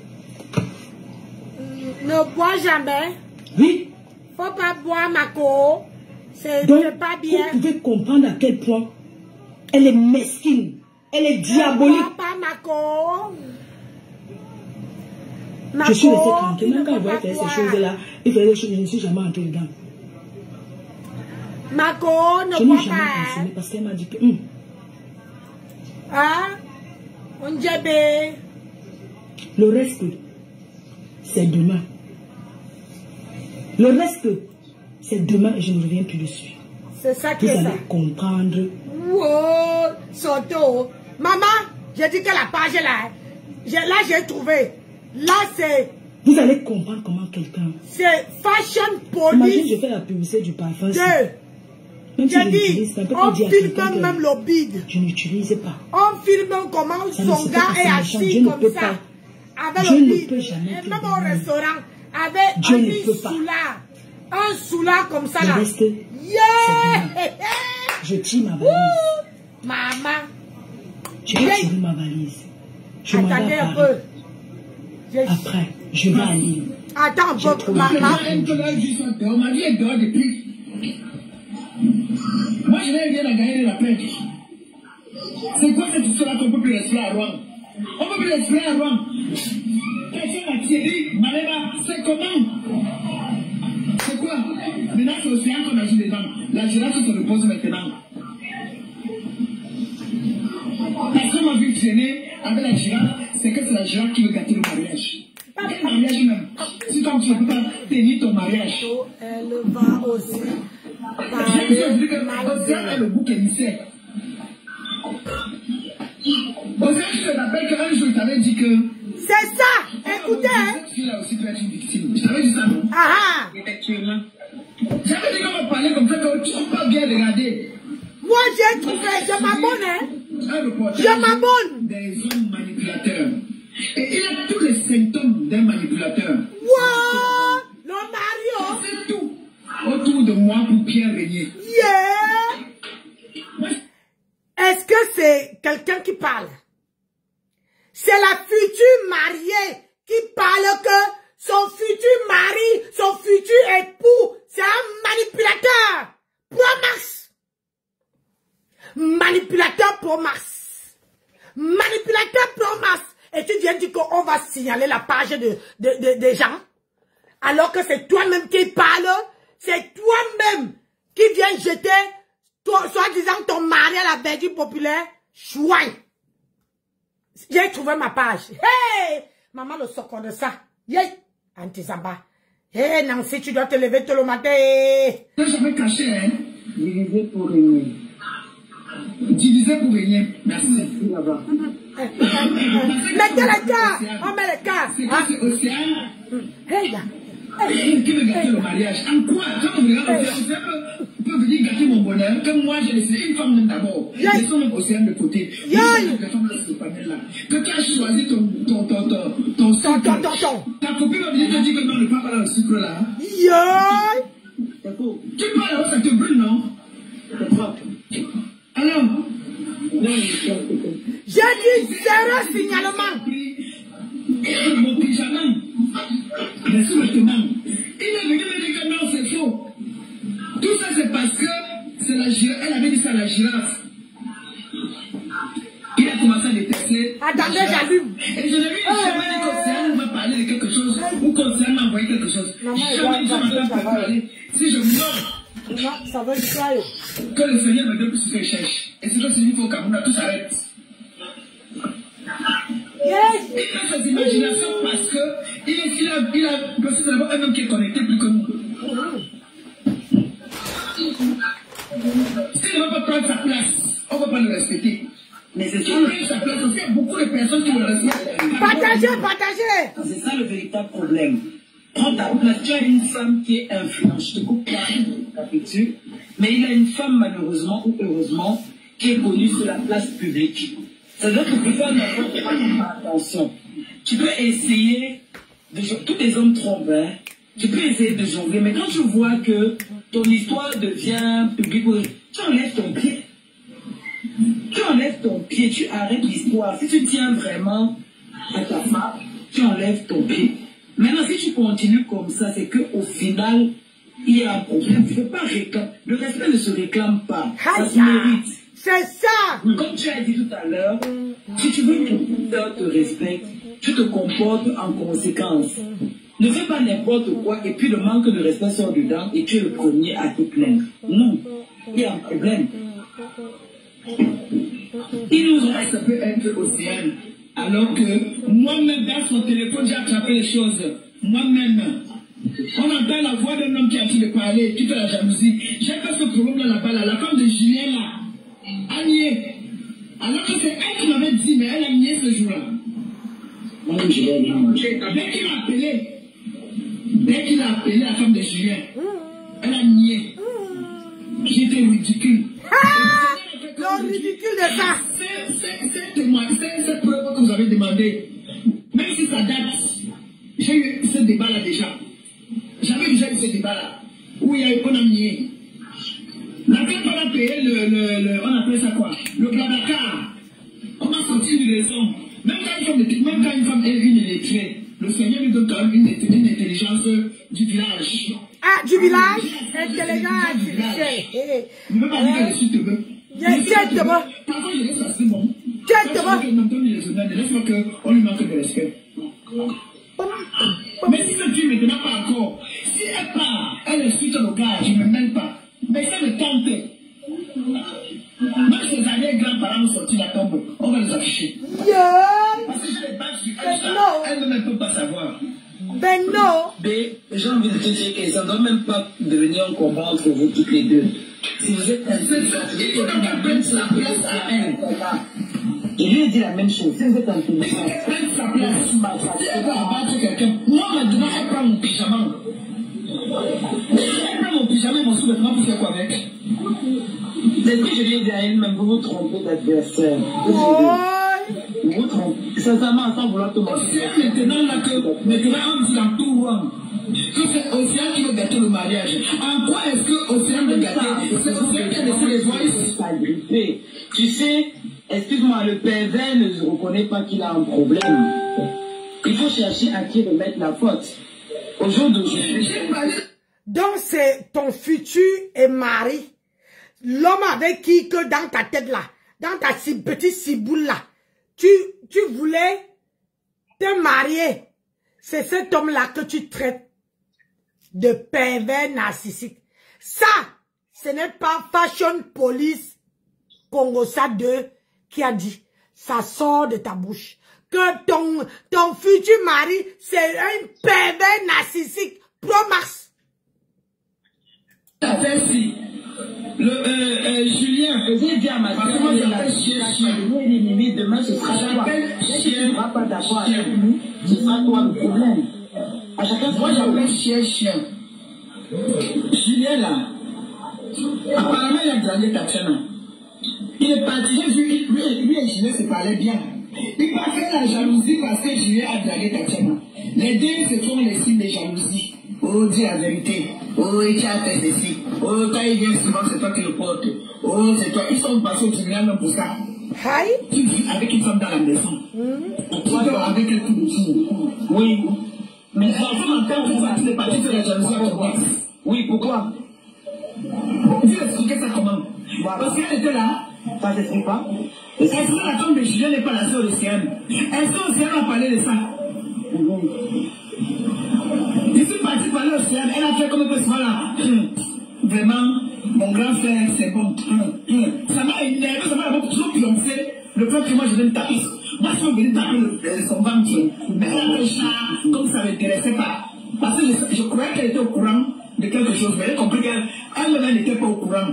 Ne bois jamais? Oui. Faut pas boire, Mako. C'est pas bien. Vous pouvez comprendre à quel point elle est mesquine. Elle est diabolique. Ne bois pas, Mako. Je suis restée tranquille. Même quand je voyais faire ces choses-là, il fallait que je ne suis jamais entrée dedans. Mako, ne bois pas. Je n'ai jamais consommé parce qu'elle m'a dit que... Ah, on jabé. Le reste, c'est demain. Le reste, c'est demain et je ne reviens plus dessus. C'est ça qui vous est ça. Vous allez comprendre. Wow, Soto. Maman, j'ai dit que la page là, j'ai trouvé. Là, c'est... Vous allez comprendre comment quelqu'un... C'est Fashion Police. Imagine, je fais la publicité du parfum. Même si je l'utilise, c'est un peu on filme même le bide. Je n'utilise pas. On filme comment son gars est assis comme ça. Avec le bide. Je ne peux jamais. Et même au restaurant, avec un soulard comme ça là. Yeah! Je tire ma valise. Maman. Je vais tirer ma valise. Je m'en vais à Paris. Après, je vais aller. Attends un peu, maman. On m'a dit, elle dort depuis. Moi, je n'ai rien à gagner de la perdre. C'est quoi cette histoire qu'on ne peut plus respirer à Rouen? On ne peut plus respirer à Rouen. Quelqu'un a tiré, Malema, c'est comment? C'est quoi? Maintenant, c'est l'océan qu'on agit dedans. La girafe se repose maintenant. Parce qu'on m'a vu traîner avec la girafe, c'est que c'est la girafe qui veut gâter le mariage. Quel mariage même? Si toi, tu ne peux pas tenir ton mariage. Elle va aussi. J'ai dit que l'océan est le bouc émissaire. Océan, je te rappelle qu'un jour, je t'avais dit que... C'est ça! Écoutez! Cette fille-là aussi peut être une victime. Je t'avais dit ça, non? Ah ah! Effectivement. J'avais dit qu'on va parler comme ça, que tu ne peux pas bien regarder. Moi, j'ai trouvé, je m'abonne, hein? Je m'abonne! Des hommes manipulateurs. Et il a tous les symptômes d'un manipulateur. Wow! Le Mario! C'est tout. Autour de moi pour Pierre Régnier. Yeah! Est-ce que c'est quelqu'un qui parle? C'est la future mariée qui parle que son futur mari, son futur époux, c'est un manipulateur. Pro Max. Manipulateur Pro Max. Manipulateur Pro Max. Et tu viens dire qu'on va signaler la page des gens. Alors que c'est toi-même qui parle. C'est toi-même qui viens jeter, soi-disant, ton mari à la Belgique populaire. Chouin. J'ai trouvé ma page. Hey! Maman le sort de ça. Yay! Anti-Zamba. Hey Nancy, tu dois te lever tout le matin. Je n'ai jamais caché, hein? Diviser pour régner. Diviser pour régner. Merci. Merci là-bas. Mettez les cas. On met les cas. C'est quoi ce océan? Hey là. Qui veut gâter le mariage? En quoi? Quand on regarde l'océan, peut venir gâter mon bonheur. Comme moi, j'ai laissé une femme d'abord. Laissons même océan de côté. La femme là. Que tu as choisi ton sucre. Ta copine va venir te dire que non, ne pas parler au sucre là. Tu parles là, ça te brûle, non? Alors? J'ai dit zéro signalement. Mon pyjama. Mais sous-vêtements. Il est venu me dire que non, c'est faux. Tout ça, c'est parce que c'est la girafe. Elle avait dit ça à la girafe. Il a commencé à détester. Attendez, j'allume. Et je n'ai jamais dit qu'Océane m'a parlé de quelque chose ou qu'Océane m'a envoyé quelque chose. Jamais dit que m'a parlé. Si je meurs, non, ça va être ça. que le Seigneur me donne plus ce que je cherche. Et c'est que c'est qu'au Cameroun, tout s'arrête. Yes. Il a cette imagination parce que il a parce que c'est d'abord un homme qui est connecté plus que nous. S'il ne veut pas prendre sa place, on ne va pas le respecter. Mais c'est ça. Sa place, parce qu'il y a beaucoup de personnes qui le respectent. Partagez. C'est ça le véritable problème. Prends ta place. Tu as une femme qui est influente. Je te coupe la picture. Mais il y a une femme, malheureusement ou heureusement, qui est connue sur la place publique. Ça veut dire que des fois, on n'a pas attention. Tu peux essayer de jouer. Tous les hommes trompent, hein. Tu peux essayer de jongler, mais quand tu vois que ton histoire devient publique, tu enlèves ton pied. Tu enlèves ton pied, tu arrêtes l'histoire. Si tu tiens vraiment à ta femme, tu enlèves ton pied. Maintenant, si tu continues comme ça, c'est qu'au final, il y a un problème. Tu ne peux pas réclamer. Le respect ne se réclame pas. Ça se mérite. C'est ça. Comme tu as dit tout à l'heure, si tu veux que l'auditeur te respecte, tu te comportes en conséquence. Ne fais pas n'importe quoi et puis le manque de respect sort dedans et tu es le premier à te plaindre. Non, il y a un problème. Il nous aurait, ça peut être Océane. Alors que moi-même, dans son téléphone, j'ai attrapé les choses. Moi-même. On entend la voix d'un homme qui a envie de parler, qui fait la jalousie. J'ai pas ce problème là-bas, là. La femme de Julien, là, a nié. Alors que c'est elle qui m'avait dit, mais elle a nié ce jour-là. Dès qu'il a appelé la femme de Julien, elle a nié. J'étais ridicule. Le ridicule de ça. Cette preuve que vous avez demandé, même si ça date, j'ai eu ce débat-là déjà. J'avais déjà eu ce débat-là, où il y a eu, on a nié. La tête, on a payé on appelle ça quoi? Le blablacar. On a sorti une raison. Même quand une femme est une illettrée, le Seigneur lui donne quand même une intelligence du village. Ah, du village, intelligent, artificiel. Ne veux pas dire que je suis te veux. Exactement. Parfois, je laisse assez bon. Exactement. Laisse-moi qu'on lui manque de respect. Mais si le Dieu ne demande pas encore, si elle part, elle explique au gars, je ne me mêle pas. Mais ça me tente. Même si les années grands-parents ont sorti la tombe, on va les afficher. Parce que j'ai les badges du elle ne peut pas savoir. Ben non. J'ai envie de te dire que ça ne doit même pas devenir un combat entre vous toutes les deux. Si vous êtes un peu il faut donc qu'elle prenne sa place à elle. Il lui a dit la même chose. Si vous êtes intelligent, prenne sa place. Si elle va abattre quelqu'un, moi maintenant elle prend mon pyjama. Elle prend mon pyjama et mon sous-vêtement pour faire quoi avec? C'est ce que je viens de dire à elle-même, vous vous trompez d'adversaire. Vous vous trompez. Sincèrement, sans vouloir tout mentir. Maintenant, là, maintenant, on dit dans tout rang que c'est Océane qui veut gâter le mariage. En quoi est-ce que Océane veut gâter? C'est Océane qui a laissé les voix. Tu sais, excuse-moi, le pervers ne reconnaît pas qu'il a un problème. Il faut chercher à qui remettre la faute. Aujourd'hui, donc c'est ton futur et mari. L'homme avec qui que dans ta tête là, dans ta petite ciboule là, tu voulais te marier. C'est cet homme-là que tu traites de pervers narcissique. Ça, ce n'est pas Fashion Police Congosa 2 qui a dit. Ça sort de ta bouche. Que ton futur mari, c'est un pervers narcissique. Pro Max. Julien faisait dire à ma soeur, demain ce sera toi. Si tu ne seras pas d'accord avec nous, ce sera toi le problème. À chacun fois, j'appelle chien. Julien là, apparemment il a dragué Tatiana. Il est parti, j'ai vu, lui et Julien se parlaient bien. Il passait la jalousie parce que Julien a dragué Tatiana. Les deux se font les signes de jalousie. Oh, dis la vérité. Oh, il a fait ceci. Oh, quand il vient souvent, c'est toi qui le porte. Oh, c'est toi. Ils sont passés au tribunal même pour ça. Tu vis avec une femme dans la maison. Tu dors avec elle tout le jour. Oui. Mais ça, en tant que femme, tu es parti de la jalousie à ton ex. Oui, pourquoi? Tu veux expliquer ça comment? Parce qu'elle était là. Ça s'explique pas. Est-ce que la femme de Julien n'est pas la sœur d'Océane? Est-ce que Océane a parlé de ça? Je suis parti parler au Océane, elle a fait comme un peu là. Vraiment, mon grand frère, c'est bon. Ça m'a énervé, ça m'a trop pioncé. Le fait que moi je vais me taper. Moi je suis venu taper son ventre. Mais elle a fait ça comme ça ne m'intéressait pas. Parce que je croyais qu'elle était au courant de quelque chose. Mais j'ai compris qu'elle n'était pas au courant.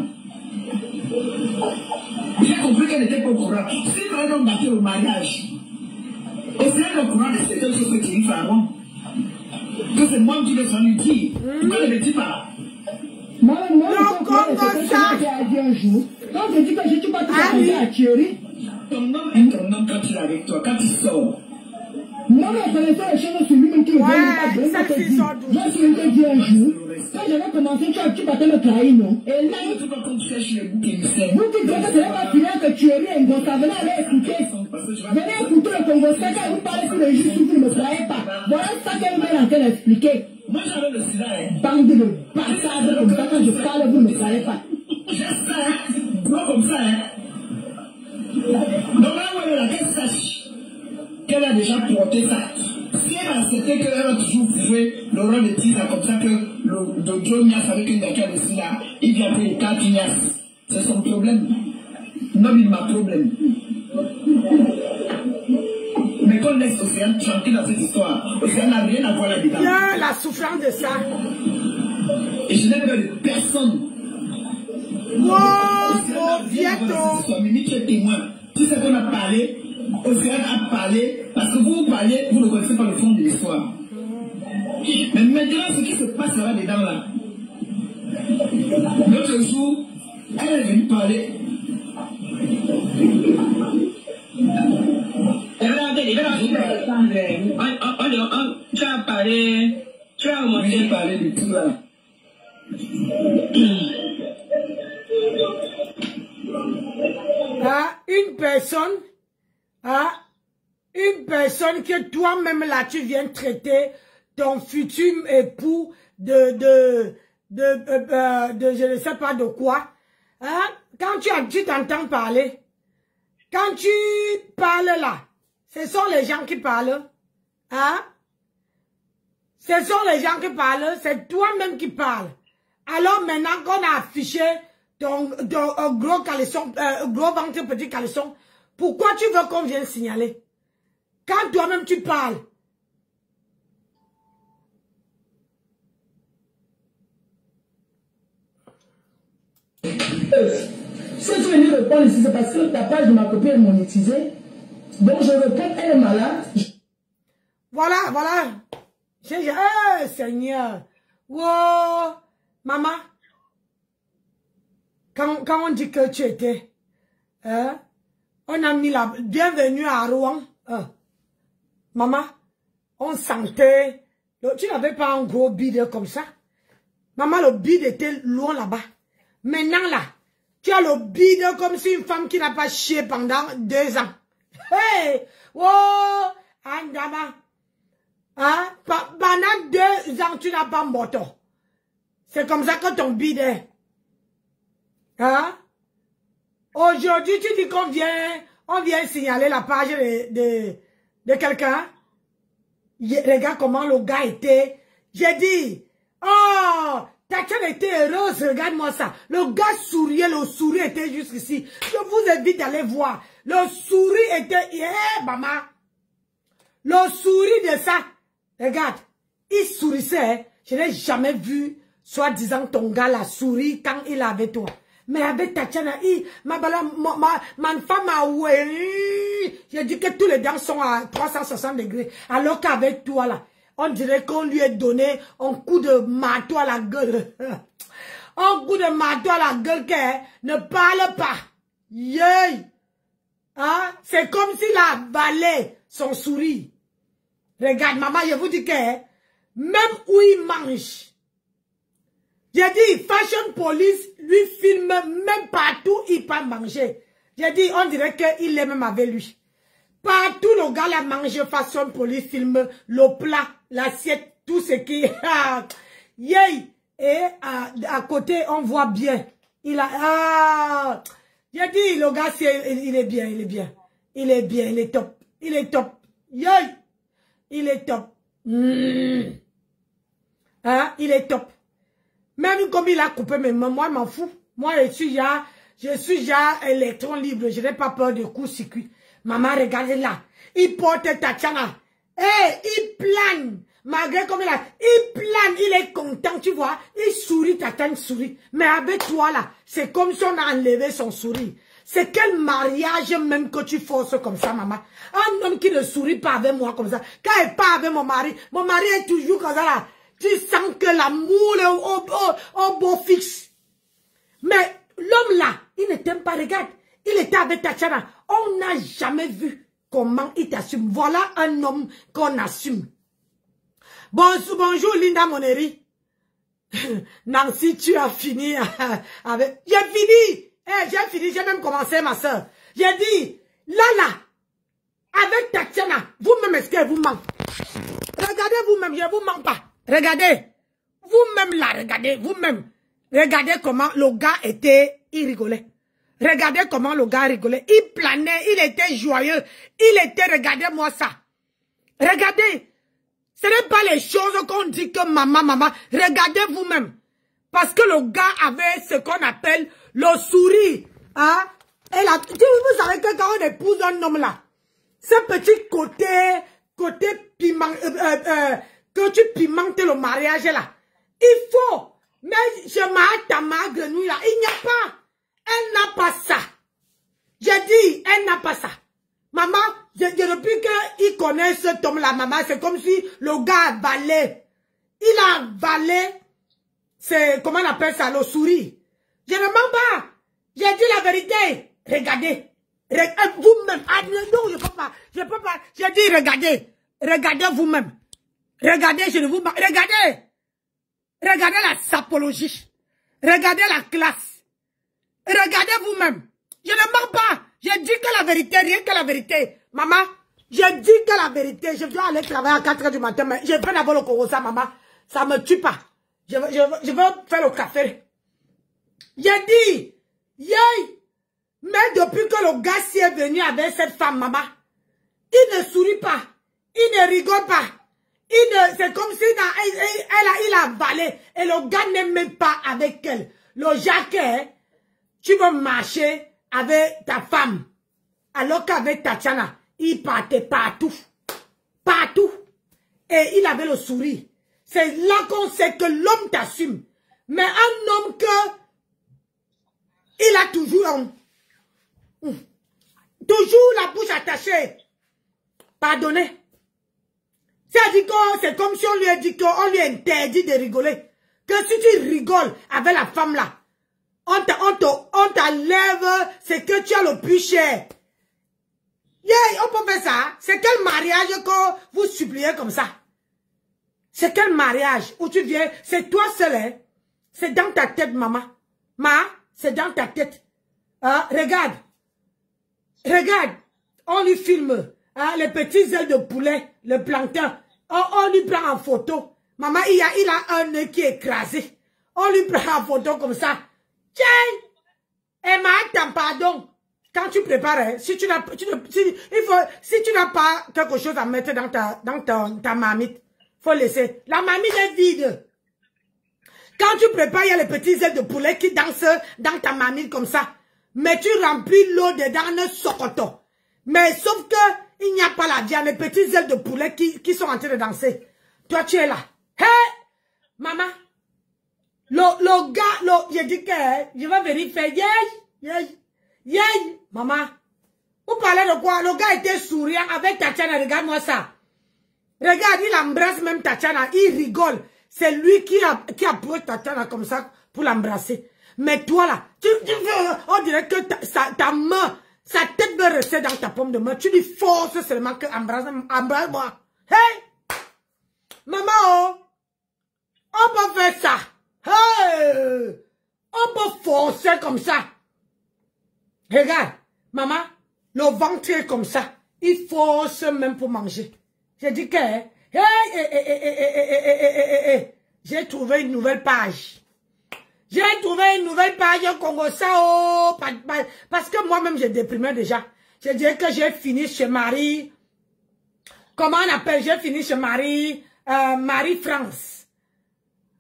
J'ai compris qu'elle n'était pas au courant. Si elle avait battu au mariage, Océane est au courant de certaines choses que tu dis avant. Que c'est moi qui vais s'en lui dire. Pourquoi elle ne me dit pas? Moi, c'est ça que j'ai dit un jour. Quand je dis que je ne suis pas tout à fait à Thierry. Ton homme est ton homme quand il est avec toi, quand il sort. Non, mais c'est les choses sur lui-même qui me donnent pas de je suis venu te dire un jour. Quand j'avais commencé, tu battais le trahir, non? Et là, tu vas comme tu fais chez les boucs émissaires. Vous qui dites que c'est pas final que Thierry est un bon, ça venait aller écouter. Venez écouter le Congo, c'est quand vous parlez sur le juge, vous ne me croyez pas. Voilà ça qu'elle m'a en train d'expliquer. Moi, j'avais le sida, Bande de bâtards comme ça, quand je parle, vous ne me croyez pas. J'ai ça, non comme ça, Donc là, voilà, qu'elle sache qu'elle a déjà porté ça. Si elle a accepté qu'elle a toujours joué le rôle de Tina comme ça que le Joe Nias avec une gâteau de Silla, il vient appeler le 4 Nias. C'est son problème. Non, il m'a problème. Mais qu'on laisse Océane chanter dans cette histoire, Océane n'a rien à voir là-dedans. La souffrance de ça. Et je n'ai peur de personne. Wow, bientôt. Mimi, tu es témoin. Tu sais qu'on a parlé, Océane a parlé, parce que vous parlez, vous ne connaissez pas le fond de l'histoire. Mais maintenant, ce qui se passe là-dedans, là, l'autre jour, elle est venue parler. Tu as parlé, tu as commencé à parler du tout là. Une personne que toi-même là tu viens traiter ton futur époux je ne sais pas de quoi. Hein? Quand tu t'entends parler, quand tu parles là, ce sont les gens qui parlent. Hein? Ce sont les gens qui parlent, c'est toi-même qui parles. Alors maintenant qu'on a affiché ton gros caleçon, gros ventre, petit caleçon, pourquoi tu veux qu'on vienne signaler? Quand toi-même tu parles. Si tu veux répondre ici, c'est parce que ta page de ma copine est monétisée. Donc je réponds, elle est malade. Voilà, voilà. Oh, Seigneur. Wow. Maman. Quand on dit que tu étais, on a mis la bienvenue à Rouen. Maman, on sentait, tu n'avais pas un gros bide comme ça. Maman, le bide était loin là-bas. Maintenant là, tu as le bide comme si une femme qui n'a pas chié pendant 2 ans. Hey! Oh! Andama! Hein? Pendant 2 ans, tu n'as pas moto. C'est comme ça que ton bide est. Hein? Aujourd'hui, tu dis qu'on vient signaler la page de quelqu'un. Regarde comment le gars était. J'ai dit, oh! Tatiana était heureuse, regarde-moi ça. Le gars souriait, le sourire était juste ici. Je vous invite d'aller voir. Le sourire était... maman. Le sourire de ça. Regarde. Il sourissait. Hein. Je n'ai jamais vu, soi-disant, ton gars la souris quand il est avec toi. Mais avec Tatiana, ma femme a oué. J'ai dit que tous les dents sont à 360 degrés. Alors qu'avec toi, là, on dirait qu'on lui a donné un coup de marteau à la gueule. Un coup de marteau à la gueule qu'elle ne parle pas. Yey! Hein? C'est comme s'il a avalé son sourire. Regarde, maman, je vous dis que même où il mange, j'ai dit, Fashion Police lui filme même partout il peut manger. J'ai dit, on dirait qu'il est même avec lui. Partout, le gars la mange, Fashion Police filme le plat, l'assiette, tout ce qui... Yey! Et à côté, on voit bien. Il a... j'ai dit, le gars, il est bien, il est bien. Il est bien, il est top. Il est top. Yey! Il est top. Hein? Il est top. Même comme il a coupé mes mains, moi, je m'en fous. Moi, je suis déjà électron libre. Je n'ai pas peur de coup-circuit. Maman, regardez là. Il porte Tatiana. Il plane. Malgré comme il plane, il est content, tu vois. Il sourit, Tatiana sourit. Mais avec toi, là, c'est comme si on a enlevé son sourire. C'est quel mariage même que tu forces comme ça, maman? Un homme qui ne sourit pas avec moi comme ça. Quand il part avec mon mari est toujours comme ça, là. Tu sens que l'amour est au beau fixe. Mais l'homme là, il ne t'aime pas, regarde. Il était avec Tatiana. On n'a jamais vu comment il t'assume. Voilà un homme qu'on assume. Bonjour Linda Moneri. Nancy, tu as fini avec... J'ai fini. J'ai fini, j'ai même commencé ma soeur. J'ai dit, là, avec Tatiana, vous-même, est-ce qu'elle vous manque? Regardez vous-même, je ne vous manque pas. Regardez. Vous-même là, regardez, vous-même. Regardez comment le gars était, il rigolait. Regardez comment le gars rigolait. Il planait, il était joyeux. Il était, regardez-moi ça. Regardez. Ce n'est pas les choses qu'on dit que maman. Regardez vous-même. Parce que le gars avait ce qu'on appelle le sourire. Hein? Et là, vous savez que quand on épouse un homme là, ce petit côté piment, que tu pimentes le mariage là, il faut. Mais je m'arrête à ma grenouille là, il n'y a pas. Elle n'a pas ça. J'ai dit, elle n'a pas ça. Maman, depuis qu'il connaît cet homme-là, maman, c'est comme si le gars a avalé. Il a avalé, c'est, comment on appelle ça, le sourire. Je ne mens pas. J'ai dit la vérité. Regardez. Vous-même. Ah, non, je peux pas. J'ai dit, regardez. Regardez vous-même. Regardez, je ne vous mens. Regardez. Regardez la sapologie. Regardez la classe. Regardez vous-même. Je ne mens pas. J'ai dit que la vérité, rien que la vérité. Maman, j'ai dit que la vérité. Je dois aller travailler à 4 h du matin, mais je vais d'abord le corosa, maman. Ça ne me tue pas. Je veux faire le café. J'ai dit, yay! Mais depuis que le gars s'y est venu avec cette femme, maman, il ne sourit pas. Il ne rigole pas. C'est comme si il a avalé. Et le gars n'est même pas avec elle. Le Jacques, tu veux marcher avec ta femme. Alors qu'avec Tatiana, il partait partout. Partout. Et il avait le sourire. C'est là qu'on sait que l'homme t'assume. Mais un homme que il a toujours la bouche attachée. Pardonnez. C'est comme si on lui a dit qu'on lui interdit de rigoler. Que si tu rigoles avec la femme là, on t'enlève ce que tu as le plus cher. Yeah, on peut faire ça. C'est quel mariage que vous suppliez comme ça? C'est quel mariage où tu viens? C'est toi seul, hein? C'est dans ta tête, maman. C'est dans ta tête. Regarde. Regarde. On lui filme. Les petits ailes de poulet, le plancton. On lui prend en photo. Maman, il a un nez qui est écrasé. On lui prend en photo comme ça. Tiens! Et attends, pardon. Quand tu prépares, si tu n'as pas quelque chose à mettre dans ta marmite, faut laisser. La marmite est vide. Quand tu prépares, il y a les petits ailes de poulet qui dansent dans ta marmite comme ça. Mais tu remplis l'eau dedans un socoton. Mais sauf que il n'y a pas la viande, les petites ailes de poulet qui sont en train de danser. Toi, tu es là. Hey! Maman. Le gars, j'ai dit que je vais vérifier. Yay! Maman. Vous parlez de quoi? Le gars était souriant avec Tatiana. Regarde-moi ça. Regarde, il embrasse même Tatiana. Il rigole. C'est lui qui approche Tatiana comme ça pour l'embrasser. Mais toi là, on dirait que ta main, sa tête veut rester dans ta paume de main. Tu lui forces seulement que embrasse-moi. Hey! Maman, on peut faire ça. Hey! On peut forcer comme ça. Regarde, maman, le ventre est comme ça. Il force même pour manger. J'ai dit que, j'ai trouvé une nouvelle page. J'ai trouvé une nouvelle page au Congo Sao. Parce que moi-même, j'ai déprimé déjà. J'ai dit que j'ai fini chez Marie. Comment on appelle? J'ai fini chez Marie. Marie-France.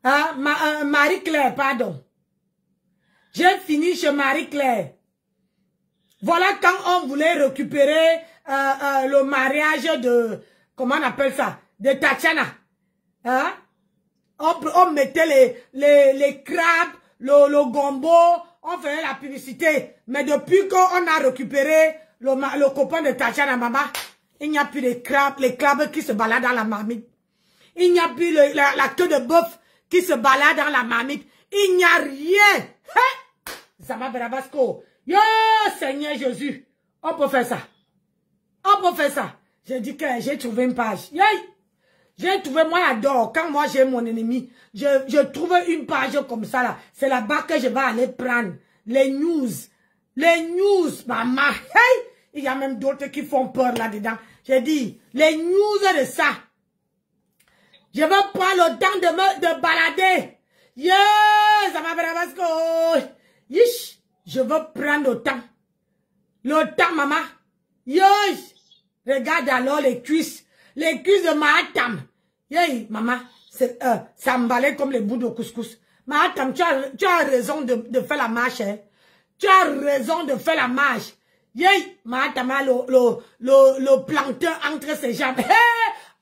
Marie-Claire, pardon. J'ai fini chez Marie-Claire. Voilà quand on voulait récupérer le mariage de... Comment on appelle ça? De Tatiana. Hein? On mettait les crabes, le gombo, on faisait la publicité. Mais depuis qu'on a récupéré le copain de Tatiana, maman, il n'y a plus les crabes qui se baladent dans la marmite. Il n'y a plus la queue de bœuf qui se balade dans la marmite. Il n'y a rien. Hein? Zama Barabasco. Yo, Seigneur Jésus. On peut faire ça. On peut faire ça. J'ai dit que j'ai trouvé une page. Yay! J'ai trouvé, moi j'adore, quand moi j'ai mon ennemi, je trouve une page comme ça là. C'est là-bas que je vais aller prendre les news. Les news, maman. Hey! Il y a même d'autres qui font peur là-dedans. J'ai dit, les news de ça. Je veux prendre le temps de balader. Yes! Ça m'a fait Yish! Je veux prendre le temps. Le temps, maman. Yes! Regarde alors les cuisses. Les cuisses de Mahatam. Hey, maman, ça emballait comme les bouts de couscous. Mahatam, tu as raison de faire la marche. Hein? Tu as raison de faire la marche. Hey, Mahatam a le plancton entre ses jambes. Hey,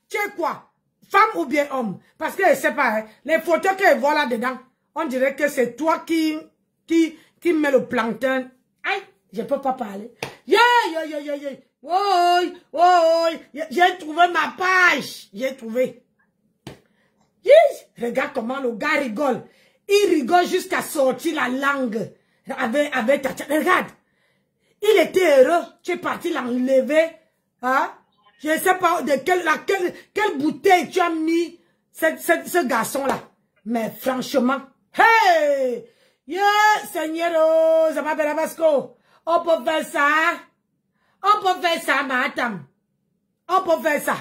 tu es quoi? Femme ou bien homme? Parce que je ne sais pas, hein, les photos qu'elle voit là-dedans, on dirait que c'est toi qui met le plancton. Aïe, je ne peux pas parler. Yeah. J'ai trouvé ma page. J'ai trouvé. Regarde comment le gars rigole. Il rigole jusqu'à sortir la langue avec Tatiana. Regarde. Il était heureux. Tu es parti l'enlever. Hein? Je ne sais pas de quelle bouteille tu as mis ce garçon-là. Mais franchement. Hey! Yeah, Seigneur, oh, ça m'a Basco. On peut faire ça. On peut faire ça, madame. On peut faire ça.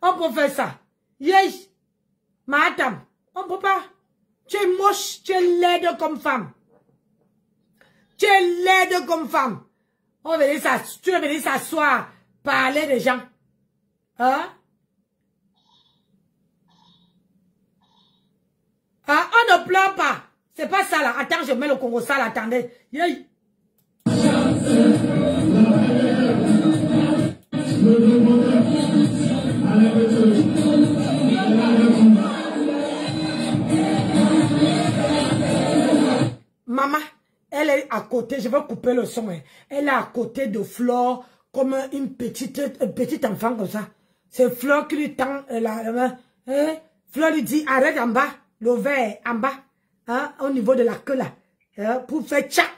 On peut faire ça. Yes. Madame, on ne peut pas. Tu es moche, tu es laide comme femme. Tu es laide comme femme. Tu es venu s'asseoir, parler des gens. Hein? Ah, on ne pleure pas. C'est pas ça là. Attends, je mets le Congo sale, attendez. Yay. Maman, elle est à côté, je vais couper le son. Hein. Elle est à côté de Flore comme une petite enfant comme ça. C'est Flore qui lui tend la main. Hein? Flore lui dit, arrête en bas, le verre en bas, hein, au niveau de la queue là. Hein, pour faire tchac,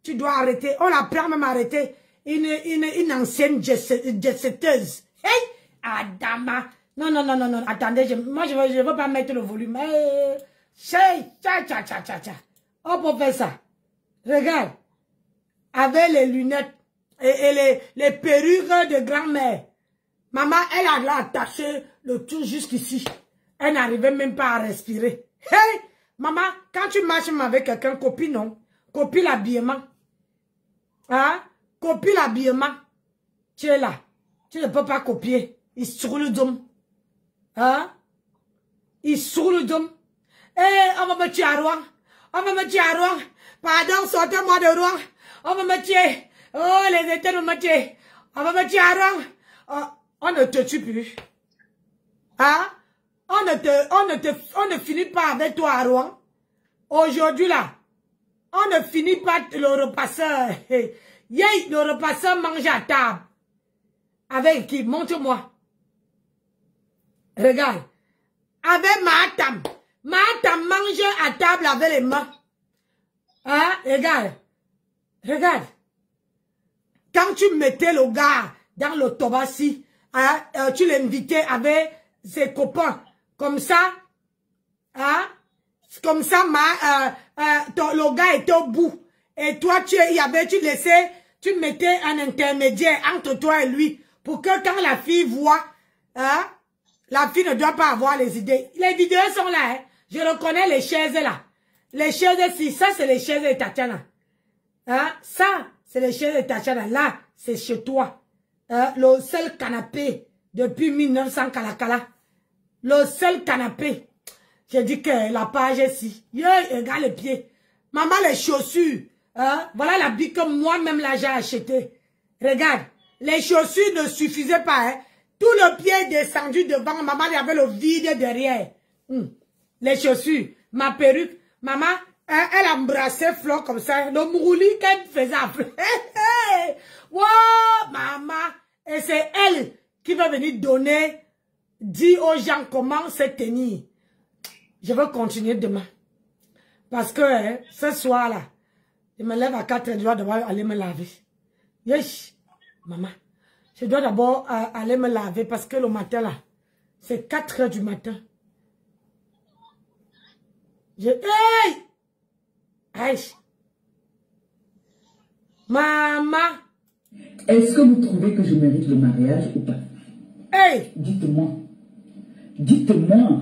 tu dois arrêter. On l'apprend même à arrêter une ancienne jet-setteuse. Hey, Adama. Non, non, non, non, non, attendez, moi je veux pas mettre le volume. Hey, tcha. On peut faire ça. Regarde. Avec les lunettes et les perruques de grand-mère. Maman, elle a attaché le tout jusqu'ici. Elle n'arrivait même pas à respirer. Hey, maman, quand tu marches avec quelqu'un, copie non. Copie l'habillement. Hein? Copie l'habillement. Tu es là. Tu ne peux pas copier. Il sur le dôme. Hein? Il sur le dôme. Eh, on va me tuer à Rouen. On va me tuer à Rouen. Pardon, sortez-moi de Rouen. On va me tuer. Oh, les États vont me tuer. On va me tuer à Rouen. Oh, on ne te tue plus. Hein? On ne finit pas avec toi à Rouen. Aujourd'hui là, on ne finit pas le repasseur. Yay, le repasseur mange à table. Avec qui? Montre-moi. Regarde. Avec Mahatam. Mahatam mange à table avec les mains. Hein? Regarde. Regarde. Quand tu mettais le gars dans l'autobus, hein, tu l'invitais avec ses copains. Comme ça, hein? Comme ça, le gars était au bout. Et toi, tu laissais, tu mettais un intermédiaire entre toi et lui. Pour que quand la fille voit, hein, la fille ne doit pas avoir les idées. Les vidéos sont là, hein. Je reconnais les chaises là. Les chaises ici, ça c'est les chaises de Tatiana. Hein? Ça, c'est les chaises de Tatiana. Là, c'est chez toi. Le seul canapé depuis 1900 Kalakala. Le seul canapé. J'ai dit que la page ici. Regarde les pieds. Maman, les chaussures. Hein? Voilà l'habit que moi-même là j'ai acheté. Regarde. Les chaussures ne suffisaient pas. Hein? Tout le pied est descendu devant. Maman, il y avait le vide derrière. Les chaussures. Ma perruque. Maman, elle embrassait Flore comme ça. Le mourouli qu'elle faisait après. Wow, maman. Et c'est elle qui va venir donner, dire aux gens comment se tenir. Je vais continuer demain. Parce que ce soir-là, je me lève à 4 heures, je dois d'abord aller me laver. Yes, maman. Je dois d'abord aller me laver parce que le matin, là, c'est 4 heures du matin. Hey! Hey! Maman! Est-ce que vous trouvez que je mérite le mariage ou pas? Hey! Dites-moi. Dites-moi.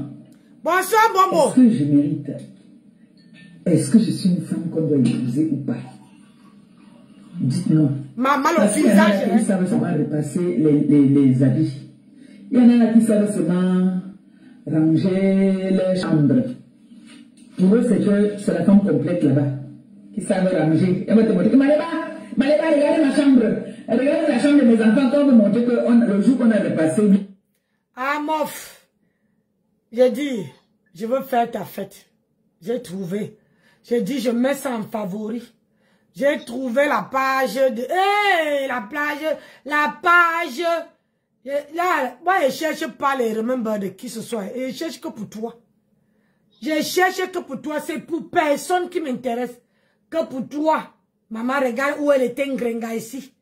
Bonsoir, Bobo. Est-ce que je mérite? Est-ce que je suis une femme qu'on doit épouser ou pas? Dites-moi. Maman, le Parce visage. qu'il y en a qui savent seulement repasser les habits. Il y en a qui savent seulement ranger les chambres. Pour eux, c'est que c'est la femme complète là-bas. Qui savent ranger. Elle va te montrer. Maléba, regardez ma chambre. Regardez la chambre de mes enfants. Quand on veut montrer que le jour qu'on a repassé. Ah, mof. J'ai dit, je veux faire ta fête. J'ai trouvé. J'ai dit, je mets ça en favori. J'ai trouvé la page de... Hey, la page... Là, moi, je ne cherche pas les remember de qui ce soit. Je cherche que pour toi. Je cherche que pour toi. C'est pour personne qui m'intéresse. Que pour toi. Maman, regarde où elle était Ngrenga ici.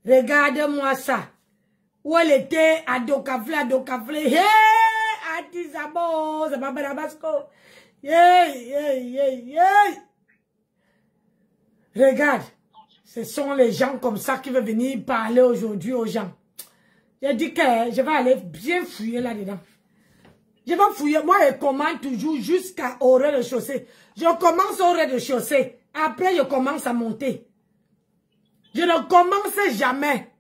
Regarde-moi ça. Où elle était à Dokafle. Hey, Atisabo, c'est pas Barabasco. Regarde. Ce sont les gens comme ça qui veulent venir parler aujourd'hui aux gens. J'ai dit que je vais aller bien fouiller là-dedans. Je vais fouiller. Moi, je commande toujours jusqu'au rez-de-chaussée. Je commence au rez-de-chaussée. Après, je commence à monter. Je ne commence jamais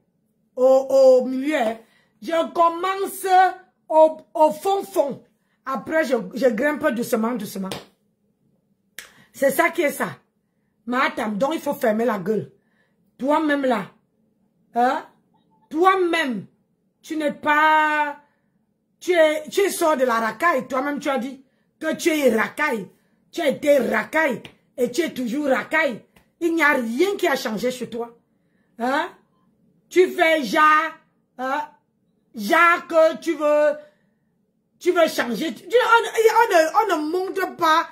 au milieu. Hein. Je commence au fond. Après, je grimpe doucement. C'est ça qui est ça. Madame, donc il faut fermer la gueule. Toi-même là. Hein? Toi-même, tu n'es pas... Tu es sort de la racaille. Toi-même, tu as dit que tu es racaille. Tu as été racaille. Et tu es toujours racaille. Il n'y a rien qui a changé chez toi. Hein? Tu fais genre... genre que tu veux changer. On ne montre pas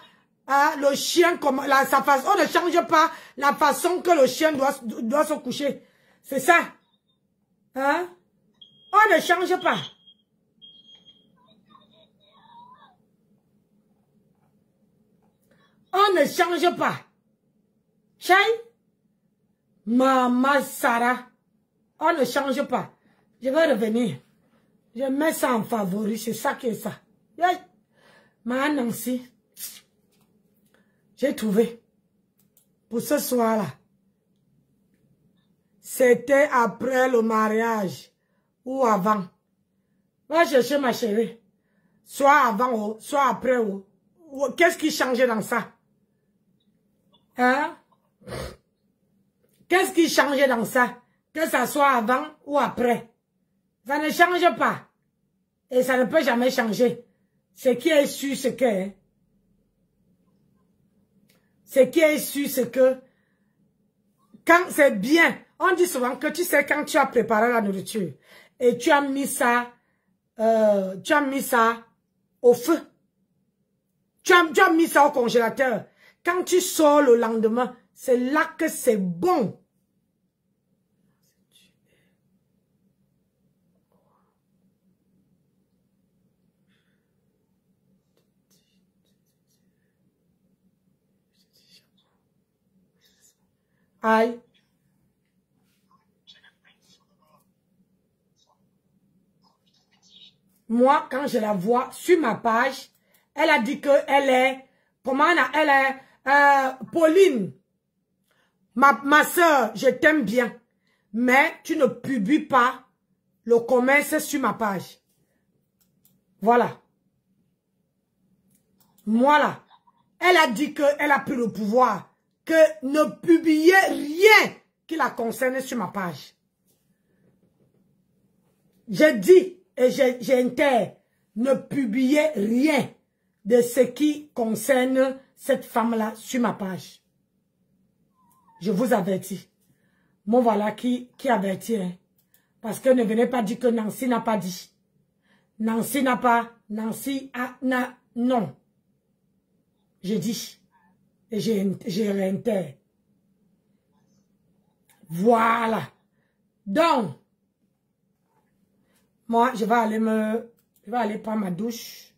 le chien comme sa façon. On ne change pas la façon que le chien doit se coucher. C'est ça. Hein? On ne change pas. On ne change pas. Chai? Maman Sarah. On ne change pas. Je vais revenir. Je mets ça en favori. C'est ça qui est ça. Ma Nancy. J'ai trouvé. Pour ce soir-là. C'était après le mariage. Ou avant. Va chercher ma chérie. Soit avant ou soit après ou. Qu'est-ce qui changeait dans ça? Hein? Qu'est-ce qui changeait dans ça? Que ça soit avant ou après. Ça ne change pas. Et ça ne peut jamais changer. Ce qui est sûr, c'est que... Ce qui est sûr, c'est que... Quand c'est bien... On dit souvent que tu sais quand tu as préparé la nourriture et tu as mis ça... tu as mis ça au feu. Tu as mis ça au congélateur. Quand tu sors le lendemain, c'est là que c'est bon. Aïe. Moi, quand je la vois sur ma page, elle a dit que elle est, comment elle est, Pauline, ma soeur, je t'aime bien, mais tu ne publies pas le commerce sur ma page. Voilà. Voilà. Elle a dit qu'elle a pris le pouvoir, que ne publiez rien qui la concerne sur ma page. J'ai dit et j'intère, ne publiez rien de ce qui concerne cette femme-là sur ma page. Je vous avertis. Bon, voilà qui avertit. Hein. Parce que ne venez pas dire que Nancy n'a pas dit. Nancy n'a pas. Nancy a... non. J'ai dit. Et j'ai réintère. Voilà. Donc, moi, je vais aller prendre ma douche.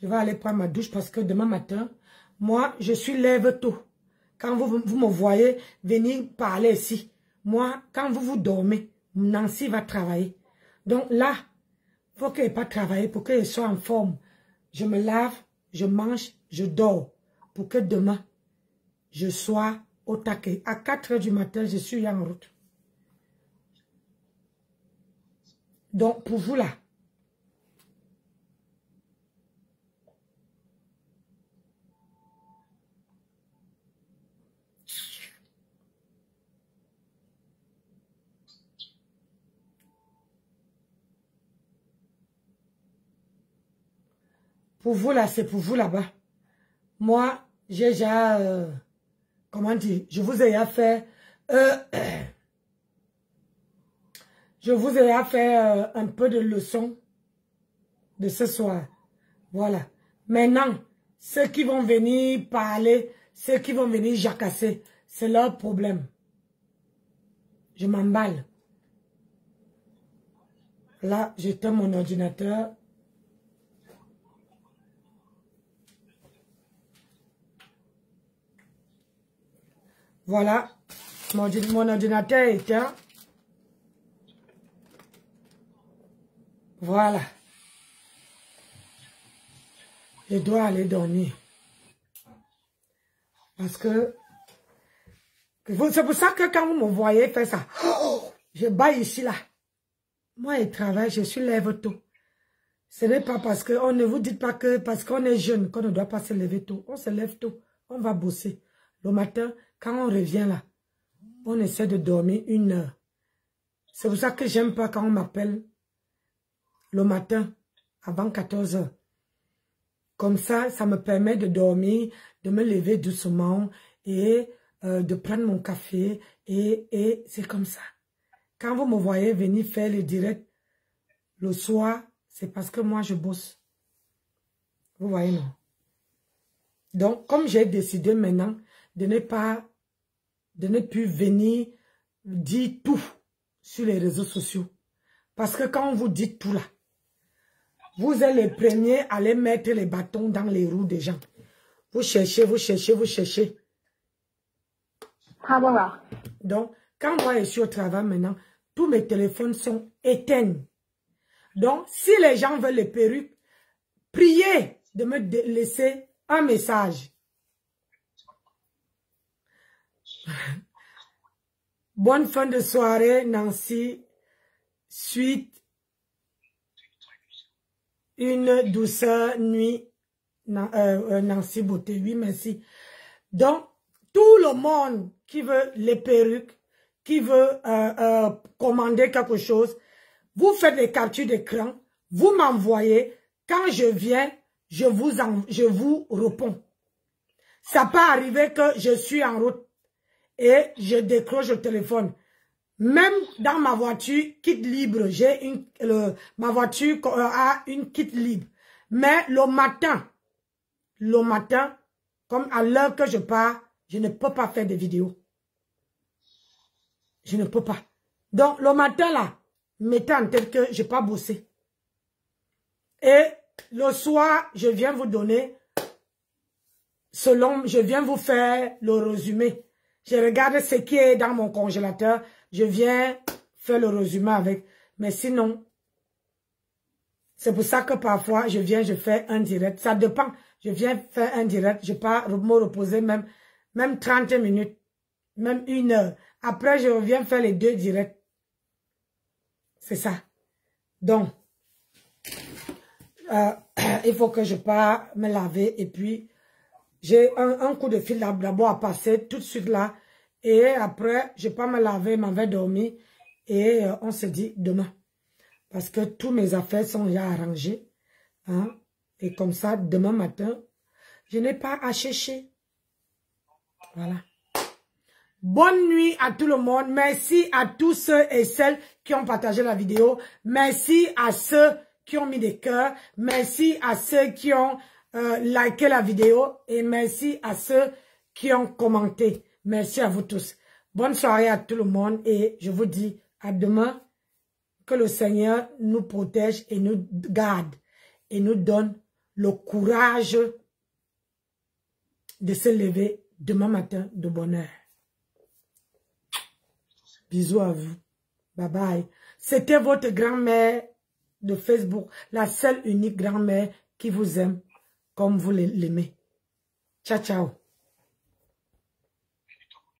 Je vais aller prendre ma douche parce que demain matin, moi, je suis lève tôt. Quand vous me voyez venir parler ici, moi, quand vous dormez, Nancy va travailler. Donc là, il faut qu'elle n'ait pas travaillé pour qu'elle soit en forme. Je me lave, je mange, je dors. Pour que demain, je sois au taquet. À 4 h du matin, je suis en route. Donc, pour vous là, c'est pour vous là-bas. Moi, j'ai déjà, comment dire, je vous ai fait, un peu de leçon de ce soir. Voilà. Maintenant, ceux qui vont venir parler, ceux qui vont venir jacasser, c'est leur problème. Je m'emballe. Là, j'éteins mon ordinateur. Voilà. Mon ordinateur est éteint. Voilà. Je dois aller dormir. Parce que... C'est pour ça que quand vous me voyez faire ça, je bats ici là. Moi, je travaille, je suis lève tôt. Ce n'est pas parce que, on ne vous dit pas que parce qu'on est jeune qu'on ne doit pas se lever tôt. On se lève tôt, on va bosser. Le matin, quand on revient là, on essaie de dormir 1 heure. C'est pour ça que j'aime pas quand on m'appelle le matin avant 14 heures. Comme ça, ça me permet de dormir, de me lever doucement et de prendre mon café. Et c'est comme ça. Quand vous me voyez venir faire le direct le soir, c'est parce que moi, je bosse. Vous voyez, non? Donc, comme j'ai décidé maintenant de ne plus venir dire tout sur les réseaux sociaux. Parce que quand vous dites tout là, vous êtes les premiers à aller mettre les bâtons dans les roues des gens. Vous cherchez, vous cherchez, vous cherchez. Donc, quand moi je suis au travail maintenant, tous mes téléphones sont éteints. Donc, si les gens veulent les perruques, priez de me laisser un message. Bonne fin de soirée, Nancy. Suite. Une douceur nuit. Nancy Beauté. Oui, merci. Donc, tout le monde qui veut les perruques, qui veut commander quelque chose, vous faites des captures d'écran, vous m'envoyez. Quand je viens, je vous réponds. Ça peut arriver que je suis en route et je décroche le téléphone. Même dans ma voiture, kit libre, ma voiture a une kit libre. Mais le matin, comme à l'heure que je pars, je ne peux pas faire des vidéos. Je ne peux pas. Donc, le matin, là, mettez en tête que je n'ai pas bossé. Et le soir, je viens vous donner, je viens vous faire le résumé. Je regarde ce qui est dans mon congélateur. Je viens faire le résumé avec. Mais sinon, c'est pour ça que parfois, je fais un direct. Ça dépend. Je viens faire un direct. Je pars me reposer même 30 minutes. Même 1 heure. Après, je reviens faire les 2 directs. C'est ça. Donc, il faut que je parte me laver. Et puis, j'ai un coup de fil d'abord à passer tout de suite là. Et après, je pars me laver, m'en vais dormir. Et on se dit demain. Parce que tous mes affaires sont déjà arrangées. Hein? Et comme ça, demain matin, je n'ai pas à chercher. Voilà. Bonne nuit à tout le monde. Merci à tous ceux et celles qui ont partagé la vidéo. Merci à ceux qui ont mis des cœurs. Merci à ceux qui ont liké la vidéo. Et merci à ceux qui ont commenté. Merci à vous tous. Bonne soirée à tout le monde. Et je vous dis à demain. Que le Seigneur nous protège et nous garde. Et nous donne le courage de se lever demain matin de bonne heure. Bisous à vous. Bye bye. C'était votre grand-mère de Facebook. La seule unique grand-mère qui vous aime comme vous l'aimez. Ciao, ciao.